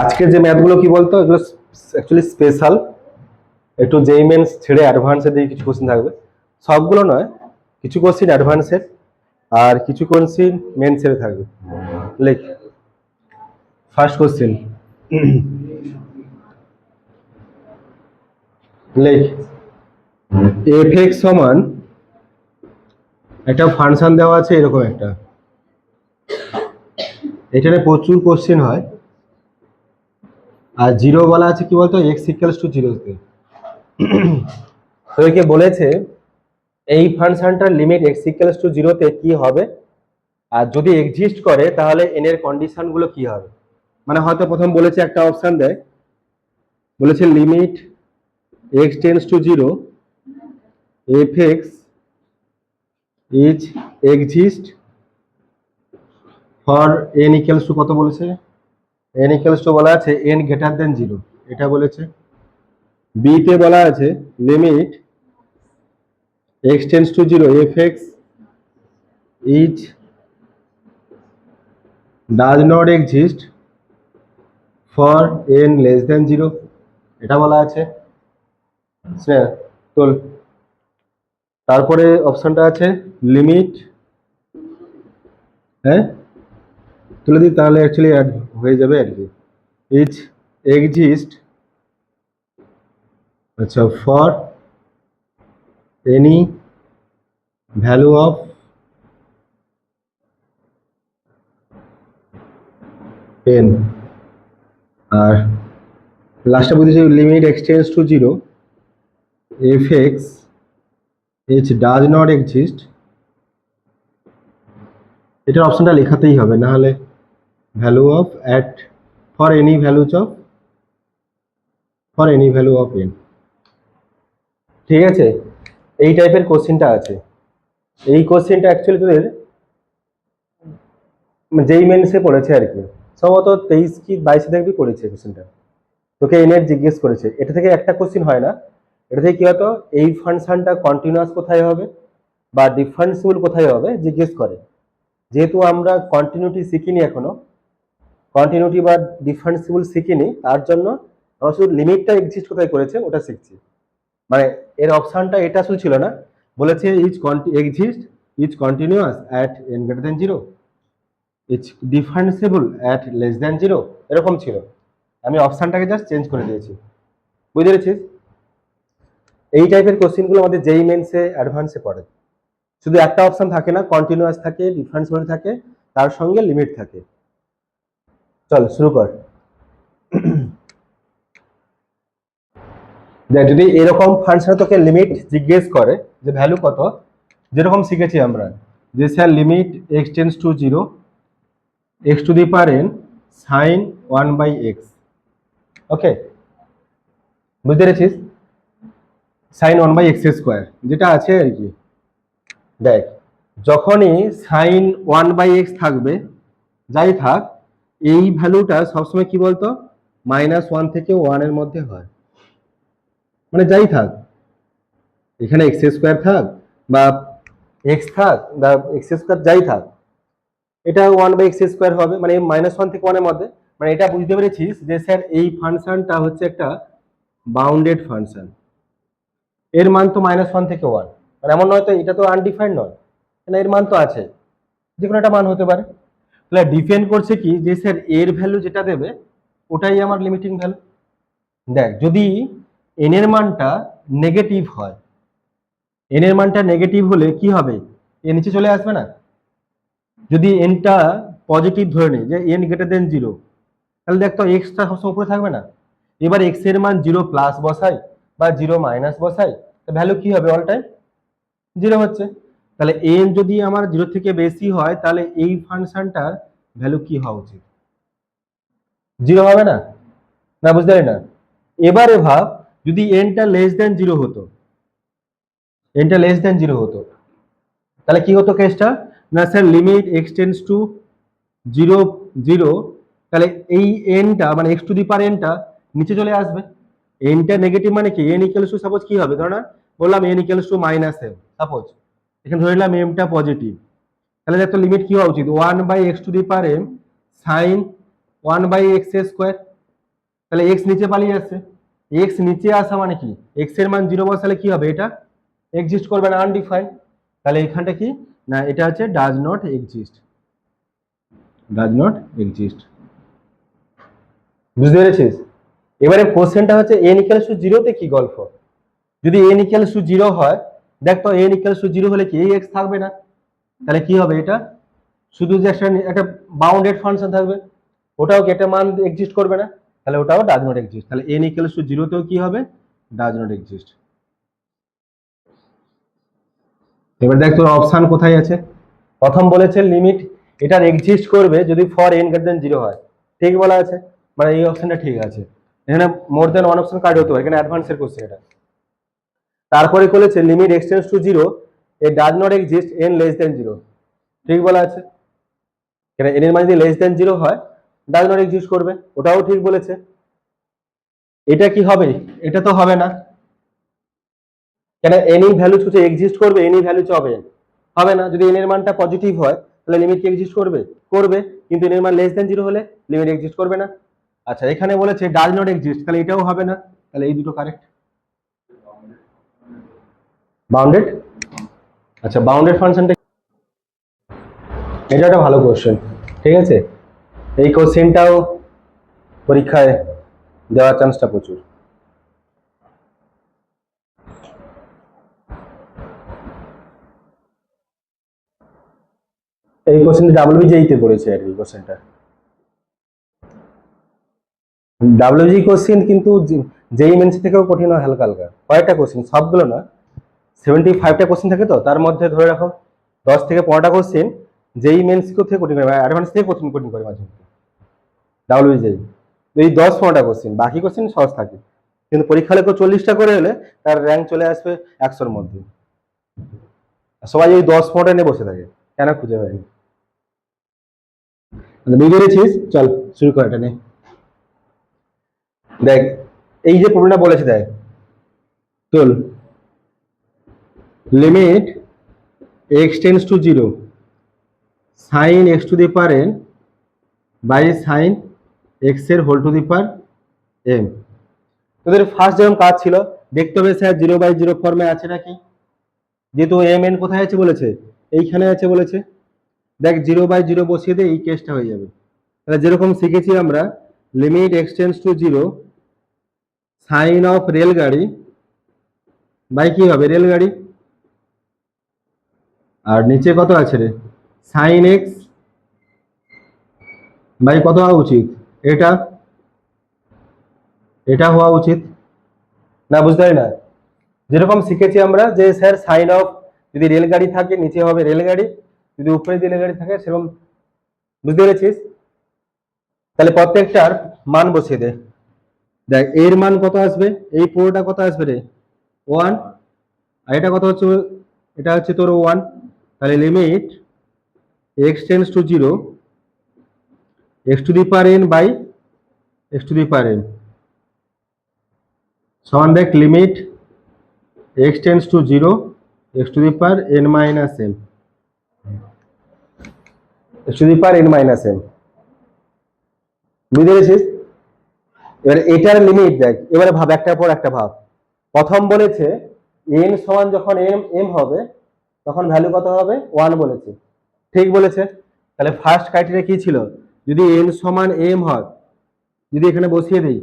আজকের যে ম্যাথগুলো কি বলতো, এগুলো অ্যাকচুয়ালি স্পেশাল, একটু যেই মেন্স ছেড়ে অ্যাডভান্সের দিকে কিছু কোশ্চেন থাকবে। সবগুলো নয়, কিছু কোশ্চেন অ্যাডভান্সের আর কিছু কোশ্চেন মেন্সের থাকবে। Like first question, like f(x) সমান একটা ফাংশন দেওয়া আছে এরকম একটা, এখানে প্রচুর কোশ্চেন হয়। আর জিরো বলা আছে কি বলতো, x ইকুয়ালস টু 0 তে। তোকে বলেছে এই ফাংশনটার লিমিট x ইকুয়ালস টু 0 তে কি হবে, আর যদি এক্সিস্ট করে তাহলে n এর কন্ডিশন গুলো কি হবে। মানে হয়তো প্রথম বলেছে একটা অপশন দেয়, বলেছে limit x tends to 0 f(x) is exist for n equals to কত বলেছে, n ইকুয়ালস টু বলা আছে n গ্রেটার দেন 0, এটা বলেছে। বি তে বলা আছে limit x tends to 0 f(x) is does not exist for n less than 0, এটা বলা আছে। তোল। তারপরে অপশনটা আছে লিমিট, হ্যাঁ তুলে দিই তাহলে অ্যাকচুয়ালি অ্যাড হয়ে যাবে আর কি। ইজ এক্সিস্ট, আচ্ছা, for any value of n। আর লাস্টে বলতেছে limit x tends to 0 f(x) is does not exist, এটার অপশনটা লেখাতেই হবে, না হলে value of at for any value of n। ঠিক আছে, এই টাইপের কোশ্চেনটা আছে। এই কোশ্চেনটা অ্যাকচুয়ালি তোদের যেই মেন্সে পড়েছে আর কি, সম্ভবত 23 কি 22 দেখবি করেছে কোশ্চেনটা। তোকে এনের জিজ্ঞেস করেছে, এটা থেকে একটা কোশ্চেন হয় না, এটা থেকে কি হতো এই ফাংশনটা কন্টিনিউয়াস কোথায় হবে বা ডিফারেন্সিবল কোথায় হবে জিজ্ঞেস করে। যেহেতু আমরা কন্টিনিউটি শিখিনি এখনো, কন্টিনিউটি বা ডিফারেন্সিবল শিখিনি, তার জন্য আমরা শুধু লিমিটটা এক্সিস্ট কোথায় করেছে ওটা শিখছি। মানে এর অপশনটা এটা শুধু ছিল না, বলেছে is exist is continuous at n greater than 0, is differentiable at less than 0, এরকম ছিল। আমি অপশনটাকে জাস্ট চেঞ্জ করে দিয়েছি, বুঝতে পেরেছিস। এই টাইপের কোশ্চেনগুলো আমাদের যেই মেন্সে অ্যাডভান্সে পড়ে। শুধু একটা অপশন থাকে না, কন্টিনিউয়াস থাকে, ডিফারেন্সিবল থাকে, তার সঙ্গে লিমিট থাকে। চল শুরু কর। দেখ, যদি এরকম ফাংশনে তোকে লিমিট জিজ্ঞেস করে যে ভ্যালু কত, যেরকম শিখেছি আমরা যে sir limit x tends to 0 x to the power n sin 1/x, ওকে, বুঝতে পেরেছিস, sin 1/x স্কোয়ার যেটা আছে আর কি। দেখ, যখনই sin 1/x থাকবে, যাই থাক, এই ভ্যালুটা সবসময় কি বলতো -1 থেকে 1 এর মধ্যে হয়। মানে যাই থাক, এখানে x স্কোয়ার থাক বা x থাক বা x স্কোয়ার যাই থাক, এটা 1/x স্কোয়ার হবে, মানে -1 থেকে 1 এর মধ্যে। মানে এটা বুঝতে পেরেছিস যে স্যার এই ফাংশনটা হচ্ছে একটা বাউন্ডেড ফাংশন, এর মান তো -1 থেকে 1, মানে এমন নয় তো এটা তো আনডিফাইন্ড নয়, মানে এর মান তো আছে, যে কোনো একটা মান হতে পারে। তাহলে ডিপেন্ড করছে কি যে স্যার এর ভ্যালু যেটা দেবে ওটাই আমার লিমিটিং ভ্যালু। দেখ, যদি n এর মানটা নেগেটিভ হয়, n এর মানটা নেগেটিভ হলে কি হবে, এ নিচে চলে আসবে না। যদি nটা পজিটিভ ধরে নেই যে n গ্রেটার দেন 0, তাহলে দেখ তো এক্সটা সবসময় উপরে থাকবে না। এবার x এর মান 0 প্লাস বসাই বা 0 মাইনাস বসাই, ভ্যালু কি হবে, অল টাইম 0 হচ্ছে। তাহলে n যদি আমার 0 থেকে বেশি হয় তাহলে এই ফাংশনটার ভ্যালু কি হওয়া উচিত, 0 হবে না, না বুঝতে পারি না। এবারে ভাব যদি nটা লেস দেন 0 হতো, nটা লেস দেন 0 হতো, তাহলে কি হতো কেসটা, না sir limit x tends to 0 0, তাহলে এই nটা মানে x to the power n টা নিচে চলে আসবে। nটা নেগেটিভ মানে কি, n ইকুয়ালস টু সাপোজ কি হবে, ধর না বললাম n equals to -m, suppose এখানে ধরে নিলাম m টা পজিটিভ, তাহলে দেখো লিমিট কি হওয়া উচিত 1/x two the power m sin 1/x square, তাহলে এক্স নিচে পালিয়ে আসছে, এক্স নিচে আসা মানে কি, এক্স এর মান 0 বসালে কি হবে, এটা এক্সিস্ট করবে না, আনডিফাইন্ড। তাহলে এখানটা কি না, এটা হচ্ছে does not exist, does not exist. বুঝতে পেরেছিস? এবারে কোশ্চেনটা হচ্ছে n ইকুয়ালস টু 0 তে কি গল্প। যদি n ইকুয়ালস টু 0 হয়, দেখ তো n ইকুয়ালস টু 0 হলে কি এই x থাকবে না, তাহলে কি হবে, এটা শুধু যে একটা বাউন্ডেড ফাংশন থাকবে, ওটাও কি একটা মান এক্সিস্ট করবে না, তাহলে ওটাও ডাজ নট এক্সিস্ট। তাহলে n ইকুয়ালস টু 0 তেও কি হবে, ডাজ নট এক্সিস্ট। এবার দেখ তোর অপশন কোথায় আছে। প্রথম বলেছে লিমিট এটার এক্সিস্ট করবে যদি ফর n গ্রেটার দেন 0 হয়, ঠিক বলা আছে, মানে এই অপশনটা ঠিক আছে। এখানে মোর দেন ওয়ান অপশন কাট হতো, এখানে অ্যাডভান্সের কোশ্চেন এটা। তারপরে বলেছে limit x tends to 0 a does not exist n less than 0, ঠিক বলা আছে। এখানে n এর মান যদি লেস দেন 0 হয় ডাজ নট এক্সিস্ট করবে, ওটাও ঠিক বলেছে। এটা কি হবে, এটা তো হবে না, কেন এনি ভ্যালু হচ্ছে এক্সিস্ট করবে, এনি ভ্যালু হবে হবে না। যদি n এর মানটা পজিটিভ হয় তাহলে লিমিট কি এক্সিস্ট করবে, করবে, কিন্তু n এর মান লেস দেন 0 হলে লিমিট এক্সিস্ট করবে না। আচ্ছা এখানে বলেছে ডাজ নট এক্সিস্ট, তাহলে এটাও হবে না, তাহলে এই দুটো কারেক্ট। বাউন্ডেড, আচ্ছা বাউন্ডেড ফাংশনটা, এটা একটা ভালো কোশ্চেন, ঠিক আছে, এই কোশ্চেনটাও পরীক্ষায় দেওয়ার চান্সটা প্রচুর। এই কোশ্চেনটা ডাব্লিউবিজেই তে পড়েছে আর কি কোশ্চেনটা। ডাব্লিউজি কোশ্চেন কিন্তু যেই মেন্স থেকেও কঠিন হয় হালকা হালকা, কয়েকটা কোশ্চেন, সবগুলো না, 75টা কোশ্চেন থাকে, তো তার মধ্যে ধরে রাখো 10 থেকে 15টা কোশ্চেন যেই মেন্স থেকে কঠিন করে, অ্যাডভান্স থেকে কঠিন কঠিন করে মাঝে মধ্যে ডাব্লিউবিজেই। এই 10-15টা কোশ্চেন, বাকি কোশ্চেন সহজ থাকে, কিন্তু পরীক্ষা হলে 40টা করে হলে তার র্যাঙ্ক চলে আসবে 100-র মধ্যে। সবাই ওই 10-15টা নিয়ে বসে থাকে, কেন খুঁজে পায়নি। বুঝে পেরেছিস, চল শুরু কর এটা নিয়ে। দেখ এই যে প্রবলেমটা বলেছে, দেখ চল, limit x tends to 0 sin x to the power n by sin x এর whole to the power m। তোদের ফার্স্ট যেরকম কাজ ছিল, দেখতে হবে স্যার 0/0 ফর্মে আছে নাকি, যেহেতু m n কোথায় আছে বলেছে, এইখানে আছে বলেছে, দেখ 0/0 বসিয়ে দে, এই কেসটা হয়ে যাবে। তাহলে যেরকম শিখেছি আমরা, limit x tends to 0 sine of রেলগাড়ি বাই কি হবে, রেলগাড়ি, আর নিচে কত আছে রে, সাইন এক্স বাই কত হওয়া উচিত, এটা এটা হওয়া উচিত না, বুঝতে পারি না। যেরকম শিখেছি আমরা যে স্যার সাইন অফ যদি রেলগাড়ি থাকে নিচে হবে রেলগাড়ি, যদি উপরে রেলগাড়ি থাকে সেরকম, বুঝতে পেরেছিস। তাহলে প্রত্যেকটার মান বসিয়ে দে। দেখ এর মান কত আসবে, এই পুরোটা কত আসবে রে, 1, আর এটা কত হচ্ছে, এটা হচ্ছে তোর 1। তাহলে limit x tends to 0 x to the power n by x to the power n সমান, দেখ limit x tends to 0 x to the power n minus m, x to the power n minus m, বুঝতে পেরেছিস। এবার এটার limit দেখ, এবারে ভাব একটার পর একটা ভাব। প্রথম বলেছে n সমান যখন m হবে তখন ভ্যালু কত হবে, 1 বলেছে, ঠিক বলেছে। তাহলে ফার্স্ট ক্রাইটেরিয়া কি ছিল, যদি n সমান m হয়, যদি এখানে বসিয়ে দিই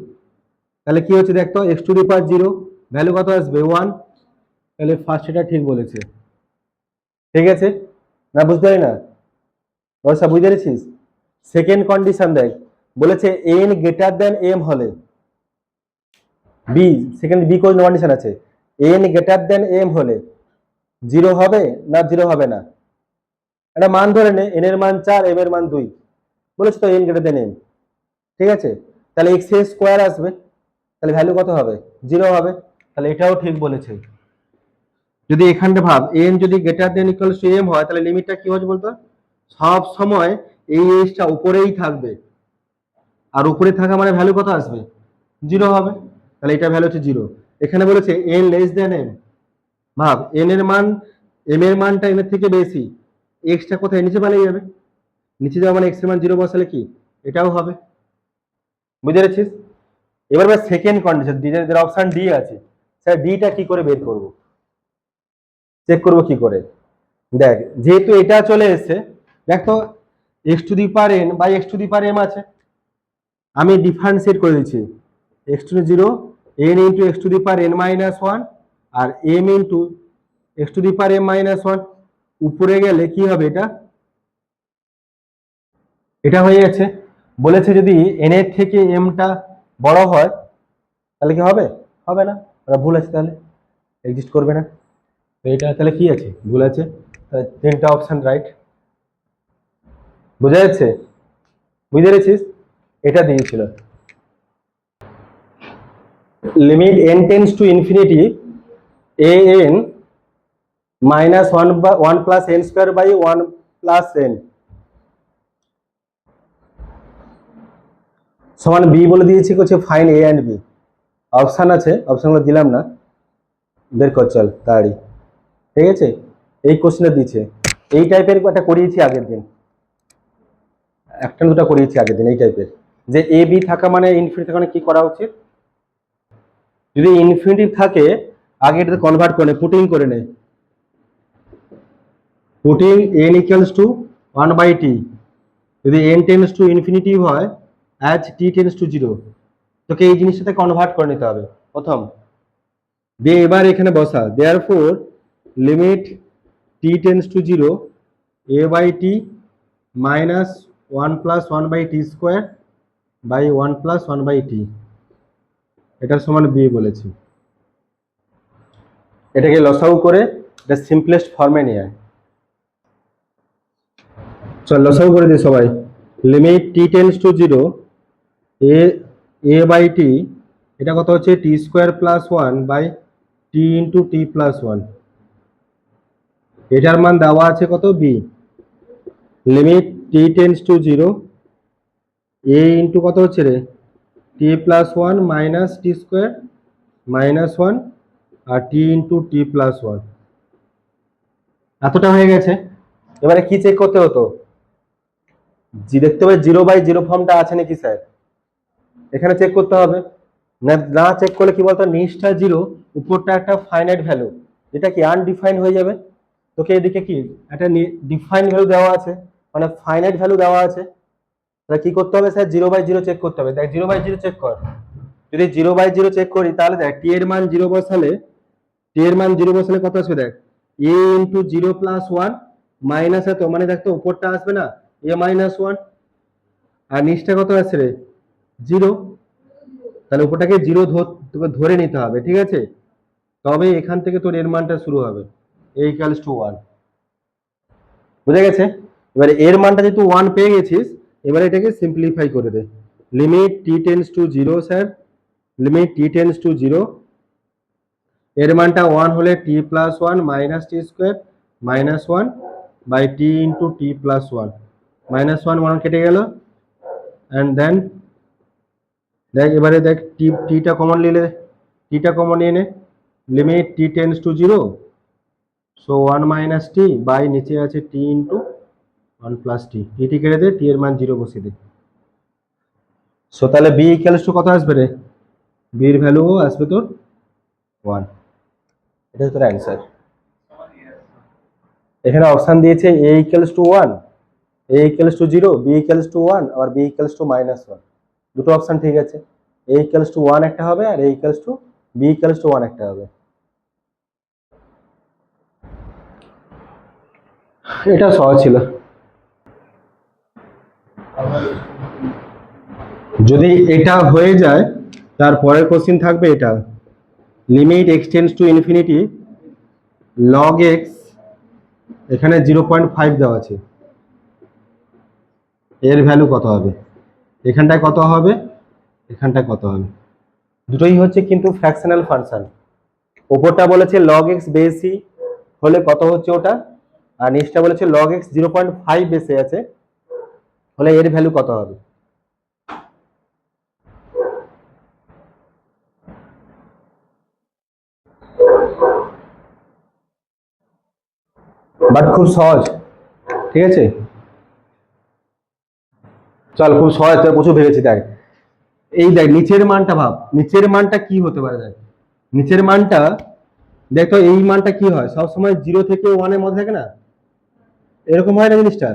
তাহলে কি হচ্ছে, দেখতো x to the power 0 value কত আসবে, 1। তাহলে ফার্স্ট এটা ঠিক বলেছে, ঠিক আছে না, বুঝতে পারি না, অবস্থা বুঝতে পেরেছিস। সেকেন্ড কন্ডিশন দেখ, বলেছে n গ্রেটার দেন m হলে, বি সেকেন্ড বি কোন কন্ডিশন আছে, n গ্রেটার দেন m হলে 0 হবে না 0 হবে না, একটা মান ধরে নে, n এর মান 4 m এর মান 2, বলেছে তো n গ্রেটার দেন m, ঠিক আছে। তাহলে x এর স্কোয়ার আসবে, তাহলে ভ্যালু কত হবে, 0 হবে, তাহলে এটাও ঠিক বলেছে। যদি এখানটা ভাব n যদি greater than equals to m হয়, তাহলে লিমিটটা কি হবে বলতো, সব সময় এই এজটা উপরেই থাকবে, আর উপরে থাকা মানে ভ্যালু কত আসবে, 0 হবে, তাহলে এটা ভ্যালু হচ্ছে 0। এখানে বলেছে n লেস দেন m, ভাব n এর মান, m এর মানটা n এর থেকে বেশি, x টা কোথায়, নিচে পালিয়ে যাবে, নিচে যাওয়া মানে x এর মান 0 বসালে কি এটাও হবে, বুঝতে পেরেছিস। এবার সেকেন্ড কন্ডিশন, যেটা অপশন ডি আছে, স্যার ডিটা কি করে বের করব, চেক করব কি করে? দেখ, যেহেতু এটা চলে এসেছে, দেখ তো x to the power n by x to the power m আছে, আমি ডিফারেন্সিয়েট করে দিচ্ছি x to the zero n into x to the power n minus one আর m into x to the power m minus one. উপরে গেলে কি হবে, এটা এটা হয়ে যাচ্ছে। বলেছে যদি এন এর থেকে এমটা বড় হয় তাহলে কি হবে? হবে না, ওরা ভুল আছে, তাহলে এক্সিস্ট করবে না। তো এটা তাহলে কি আছে, ভুল আছে। তিনটা অপশন রাইট। বোঝা যাচ্ছে? বুঝতে পেরেছিস? এটা দিয়েছিল limit n tends to infinity a n minus one plus n square by one plus n সমান বি বলে দিয়েছি, করছে fine a and b. Option আছে, অপশানগুলো দিলাম না, বের কর চল তাড়াতাড়ি। ঠিক আছে, এই কোশ্চেনটা দিচ্ছে, এই টাইপের একটা করিয়েছি আগের দিন, একটা দুটো করিয়েছি আগের দিন এই টাইপের, যে এ বি থাকা মানে ইনফিনিটি থাকা মানে কি করা উচিত, যদি ইনফিনিটি থাকে আগে এটাতে কনভার্ট করে পুটিং করে নে, putting N equals to 1/t, যদি n টেন্ডস টু ইনফিনিটি হয় অ্যাজ t টেন্ডস টু 0, তোকে এই জিনিসটাতে কনভার্ট করে নিতে হবে প্রথম, দিয়ে এবার এখানে বসা, therefore limit t tends to 0 a by t minus 1+1/t square by 1+1/t, এটার সমান b বলেছি। এটাকে লসাগু করে এটা সিম্পলেস্ট ফর্মে নিয়ে আয়। চল লসাগু করে দিই সবাই। Limit t tends to 0 a by t, এটা কত হচ্ছে t square plus one by t into t plus one, এটার মান দেওয়া আছে কত, b. Limit t tends to 0 a into কত হচ্ছে রে, t plus one minus t square minus one আর t into t plus one, এতটা হয়ে গেছে। এবারে কি চেক করতে হতো, জি দেখতে হবে 0/0 ফর্মটা আছে নাকি স্যার, এখানে চেক করতে হবে। না চেক করলে কি বলতো, নিচটা 0 উপরটা একটা ফাইনাইট ভ্যালু, যেটা কি আনডিফাইন্ড হয়ে যাবে। তোকে এদিকে কি একটা ডিফাইন ভ্যালু দেওয়া আছে, মানে ফাইনাইট ভ্যালু দেওয়া আছে, তাহলে কি করতে হবে স্যার, 0/0 চেক করতে হবে। দেখ 0/0 চেক কর, যদি 0/0 চেক করি তাহলে দেখ টি এর মান 0 বসালে, টি এর মান 0 বসালে কত আসবে, দেখ এ ইন্টু 0 প্লাস ওয়ান মাইনাস এত, মানে দেখ তো উপরটা আসবে না এ মাইনাস ওয়ান, আর নিচটা কত আছে রে, 0, তাহলে উপরটাকে 0 তোকে ধরে নিতে হবে, ঠিক আছে, তবে এখান থেকে তোর এর মানটা শুরু হবে, a ইকুয়ালস টু 1। বুঝা গেছে? এবারে এর মানটা যেহেতু 1 পেয়ে গেছিস, এবারে এটাকে সিম্পলিফাই করে দে। Limit t tends to 0 sir, limit t tends to 0, এর মানটা 1 হলে t plus one minus t square minus one by t into t plus one, minus one one কেটে গেল, অ্যান্ড দেন দেখ এবারে দেখ টিটা কমন নিলে, টিটা কমন নিয়ে নে, limit t tends to 0 so 1 minus t by নিচে আছে টি ইন্টু 1 প্লাস টি, টি কেটে দে, টি এর মান 0 বসিয়ে দে। সো তাহলে বি ইকুয়ালস টু কত আসবে রে, বির ভ্যালু আসবে তোর 1, এটা তোর অ্যান্সার। এখানে অপশন দিয়েছে a equals to 1, a equals to 0, b equals to 1, আবার বি ইকুয়ালস টু -1, দুটো অপশন ঠিক আছে, এ ইকুয়ালস টু 1 একটা হবে আর a equals to b equals to 1 একটা হবে। এটা সহজ ছিল। যদি এটা হয়ে যায় তারপরের কোশ্চেন থাকবে এটা, limit x tends to infinity log x, এখানে 0.5 দেওয়া আছে, এর ভ্যালু কত হবে, এখানটায় কত হবে, এখানটায় কত হবে, দুটোই হচ্ছে কিন্তু ফ্র্যাকশনাল ফাংশন। ওপরটা বলেছে লগ এক্স বেশি হলে কত হচ্ছে ওটা, আর নিচটা বলেছে লগ এক্স 0.5 বেশি আছে হলে এর ভ্যালু কত হবে। বাট খুব সহজ, ঠিক আছে, চল খুব সহজ, প্রচুর ভেবেছি দেখ। এই দেখ নিচের মানটা ভাব, নিচের মানটা কি হতে পারে দেখ, নিচের মানটা দেখো, এই মানটা কি হয় সবসময় 0 থেকে 1 এর মধ্যে থাকে না, এরকম হয় না জিনিসটা,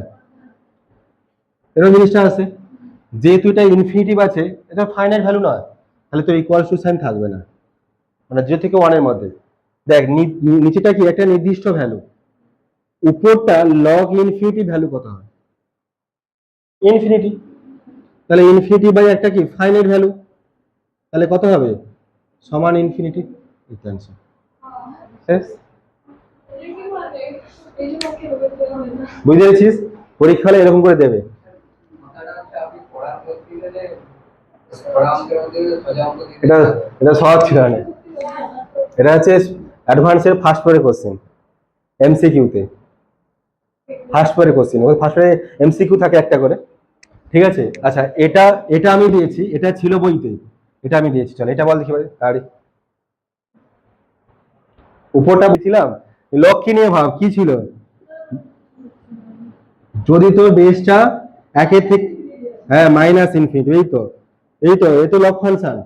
এরকম জিনিসটা আছে। যেহেতু এটা ইনফিনিটিভ আছে, এটা ফাইনাইট ভ্যালু নয়, তাহলে তো ইকুয়াল টু সাইন থাকবে না, মানে 0 থেকে 1 এর মধ্যে। দেখ নিচেটা কি একটা নির্দিষ্ট ভ্যালু, উপরটা লগ ইনফিনিটি ভ্যালু কত হয়, ইনফিনিটি, তাহলে ইনফিনিটি বাই একটা কি ফাইনাইট ভ্যালু, তাহলে কত হবে সমান ইনফিনিটি, অ্যান্সার শেষ। বুঝতে পেরেছিস, পরীক্ষা হলে এরকম করে দেবে। এটা এটা সহজ ছিল না, এটা হচ্ছে অ্যাডভান্সের ফার্স্ট পরের কোশ্চেন, এমসিকিউতে ফার্স্ট পরের কোশ্চেন, ওই ফার্স্ট পরে এমসিকিউ থাকে একটা করে, ঠিক আছে। আচ্ছা এটা এটা আমি দিয়েছি, এটা ছিল বইতে, এটা আমি দিয়েছি, চল এটা বল দেখি ভাই আরে উপরটা বলছিলাম, লক কি নিয়ে ভাব কি ছিল, যদি তোর বেসটা একের থেকে, হ্যাঁ মাইনাস ইনফিনিটি, এই তো লক ফাংশন,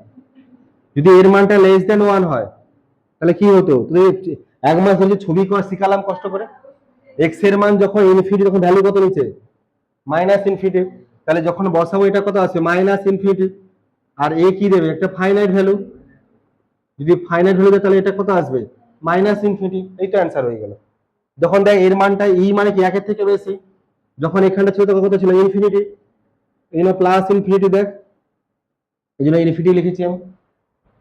যদি এর মানটা লেস দেন 1 হয় তাহলে কি হতো, তুই 1 মাস ধরে ছবি কর শিখালাম কষ্ট করে, এক্স এর মান যখন ইনফিনিটি তখন ভ্যালু কত নিচে মাইনাস ইনফিনিটি, তাহলে যখন বসাবো এটা কত আসবে মাইনাস ইনফিনিটি, আর এ কি দেবে একটা ফাইনাইট ভ্যালু, যদি ফাইনাইট ভ্যালু দেয় তাহলে এটা কত আসবে মাইনাস ইনফিনিটি, এইটা অ্যান্সার হয়ে গেল। যখন দেখ এর মানটা ই মানে কি একের থেকে বেশি, যখন এখানটা ছিল তখন কত ছিল ইনফিনিটি, এই জন্য প্লাস ইনফিনিটি, দেখ এই জন্য ইনফিনিটি লিখেছি আমি,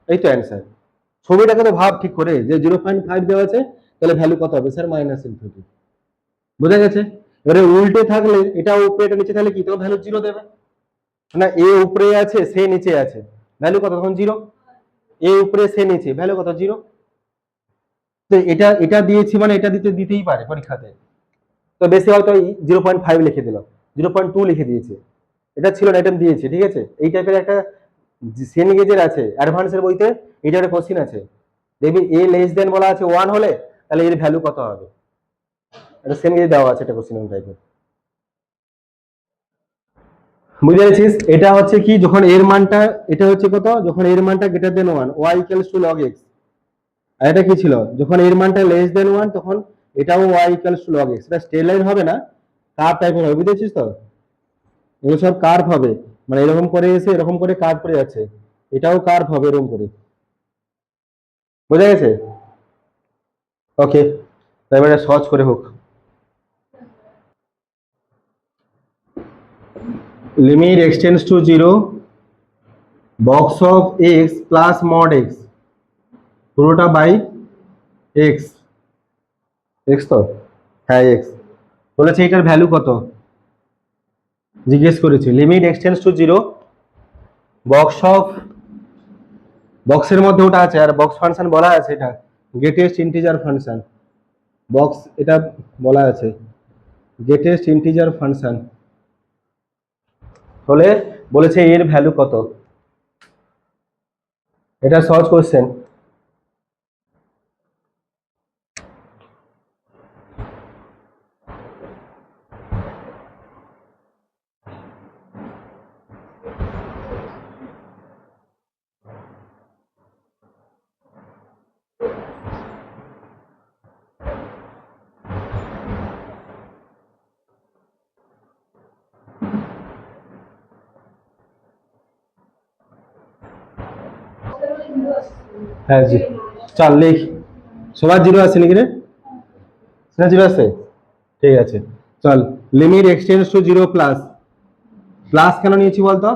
এই তো অ্যান্সার। ছবিটাকে তো ভাব ঠিক করে যে 0.5 দেওয়া আছে, তাহলে ভ্যালু কত হবে স্যার মাইনাস ইনফিনিটি, বোঝা গেছে। এবারে উল্টে থাকলে এটা উপরে এটা নিচে থাকলে কি তখন ভ্যালু 0 দেবে, না এ উপরে আছে সে নিচে আছে, ভ্যালু কত তখন 0, এ উপরে সে নিচে ভ্যালু কত 0। তো এটা এটা দিয়েছি মানে এটা দিতেই পারে পরীক্ষাতে, তো বেশি হয়তো 0.5 লিখে দিল, 0.2 লিখে দিয়েছে, এটা ছিল না এটা দিয়েছে, ঠিক আছে। এই টাইপের একটা সেন গেজের আছে অ্যাডভান্সের বইতে, এটা একটা কোশ্চিন আছে, দেখবি এ লেস দেন বলা আছে 1 হলে তাহলে এর ভ্যালু কত হবে, এটা সেন গেজ দেওয়া আছে, এটা কোশ্চিন টাইপের, বুঝতে পেরেছিস। এটা হচ্ছে কি যখন এর মানটা, এটা হচ্ছে কত যখন এর মানটা greater than 1, y equals to log x, আর এটা কি ছিল যখন এর মানটা লেস দেন 1 তখন এটাও y equals to log x, এটা স্ট্রেট লাইন হবে না, কার্ভ টাইপের হবে, বুঝেছিস তো, এগুলো সব কার্ভ হবে, মানে এরকম করে এসে এরকম করে কার্ভ করে যাচ্ছে, এটাও কার্ভ হবে এরকম করে, বোঝা গেছে। ওকে, তারপরে সহজ করে হোক, limit x tends to 0 box of x plus mod x, পুরোটা বাই x, x তো, হ্যাঁ x, বলেছে এটার ভ্যালু কত জিজ্ঞেস করেছে, limit x tends to 0 box of, বক্সের মধ্যে ওটা আছে আর বক্স ফাংশন বলা আছে, এটা গ্রেটেস্ট ইন্টিজার ফাংশন, বক্স এটা বলা আছে গ্রেটেস্ট ইন্টিজার ফাংশন হলে বলেছে এর ভ্যালু কত, এটা সহজ কোশ্চেন। হ্যাঁ জি, চল লিখ, সবার 0 আছে নাকি রে, না 0 আছে, ঠিক আছে চল, limit x tends to 0 plus, plus কেন নিয়েছি বলতো,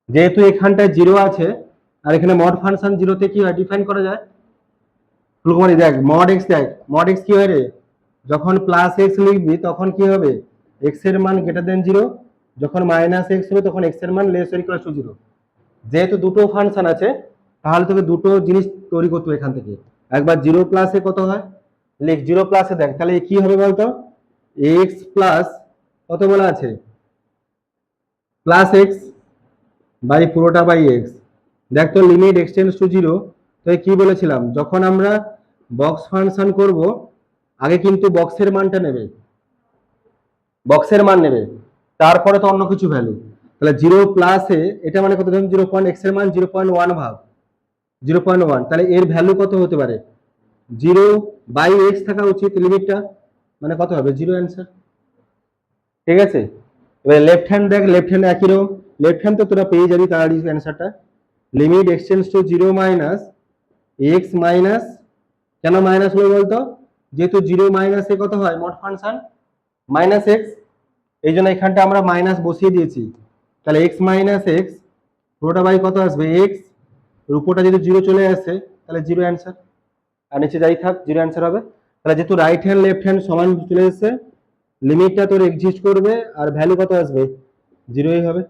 যেহেতু এখানটায় 0 আছে আর এখানে মড ফাংশন 0 তে কি হয় ডিফাইন করা যায়, ফুলকুমারি দেখ মড x, দেখ মড x কি হয় রে, যখন প্লাস x লিখবি তখন কি হবে x এর মান গ্রেটার দেন 0, যখন মাইনাস x হবে তখন x এর মান লেস অর ইকুয়াল টু 0, যেহেতু দুটো ফাংশন আছে তাহলে তোকে দুটো জিনিস তৈরি করতে হবে এখান থেকে, একবার 0 প্লাসে কত হয় লিখ, 0 প্লাসে দেখ তাহলে কি হবে বলতো, x প্লাস কত বলা আছে প্লাস x বাই পুরোটা বাই x, দেখ তো লিমিট x টেন্ডস টু 0, তো কি বলেছিলাম যখন আমরা বক্স ফাংশন করব আগে কিন্তু বক্সের মানটা নেবে, বক্সের মান নেবে, তারপরে তো অন্য কিছু ভ্যালু, তাহলে 0 প্লাস এ এটা মানে কত, ধরুন 0.x এর মান 0.1 ভাগ 0.1, তাহলে এর ভ্যালু কত হতে পারে, 0/x থাকা উচিত লিমিটটা, মানে কত হবে 0 অ্যান্সার। ঠিক আছে, এবার লেফট হ্যান্ড দেখ, লেফট হ্যান্ড একই রকম, লেফট হ্যান্ড তো তোরা পেয়ে যাবি তাড়াতাড়ি অ্যান্সারটা। Limit x tends to 0 minus x minus, কেন মাইনাস হলো বলতো, যেহেতু 0 মাইনাস এ কত হয় মোট ফাংশন মাইনাস এক্স, এই জন্য এখানটা আমরা মাইনাস বসিয়ে দিয়েছি, তাহলে এক্স মাইনাস এক্স পুরোটা বাই কত আসবে এক্স, উপরটা যদি 0 চলে আসে তাহলে 0 অ্যান্সার, আর নিচে যাই থাক 0 অ্যান্সার হবে। তাহলে যেহেতু রাইট হ্যান্ড লেফট হ্যান্ড সমান চলে এসেছে, লিমিটটা তোর এক্সিস্ট করবে আর ভ্যালু কত আসবে 0ই হবে।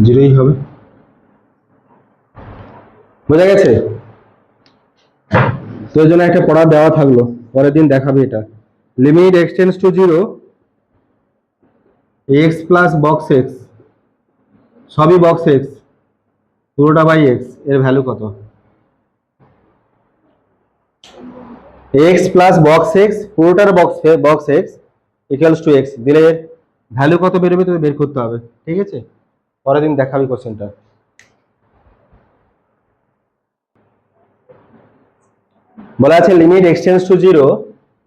জিরোই হবে, বোঝা গেছে? তো এই জন্য একটা পড়া দেওয়া থাকলো, পরের দিন দেখাবে এটা। Limit x tends to 0 x plus box x, সবই বক্স এক্স, পুরোটা বাই এক্স, এর ভ্যালু কত, এক্স প্লাস বক্স এক্স পুরোটার box x equals to x দিলে এর ভ্যালু কত বেরোবে তোকে বের করতে হবে। ঠিক আছে, পরের দিন দেখাবি কোশ্চেনটা। বলা আছে limit x tends to 0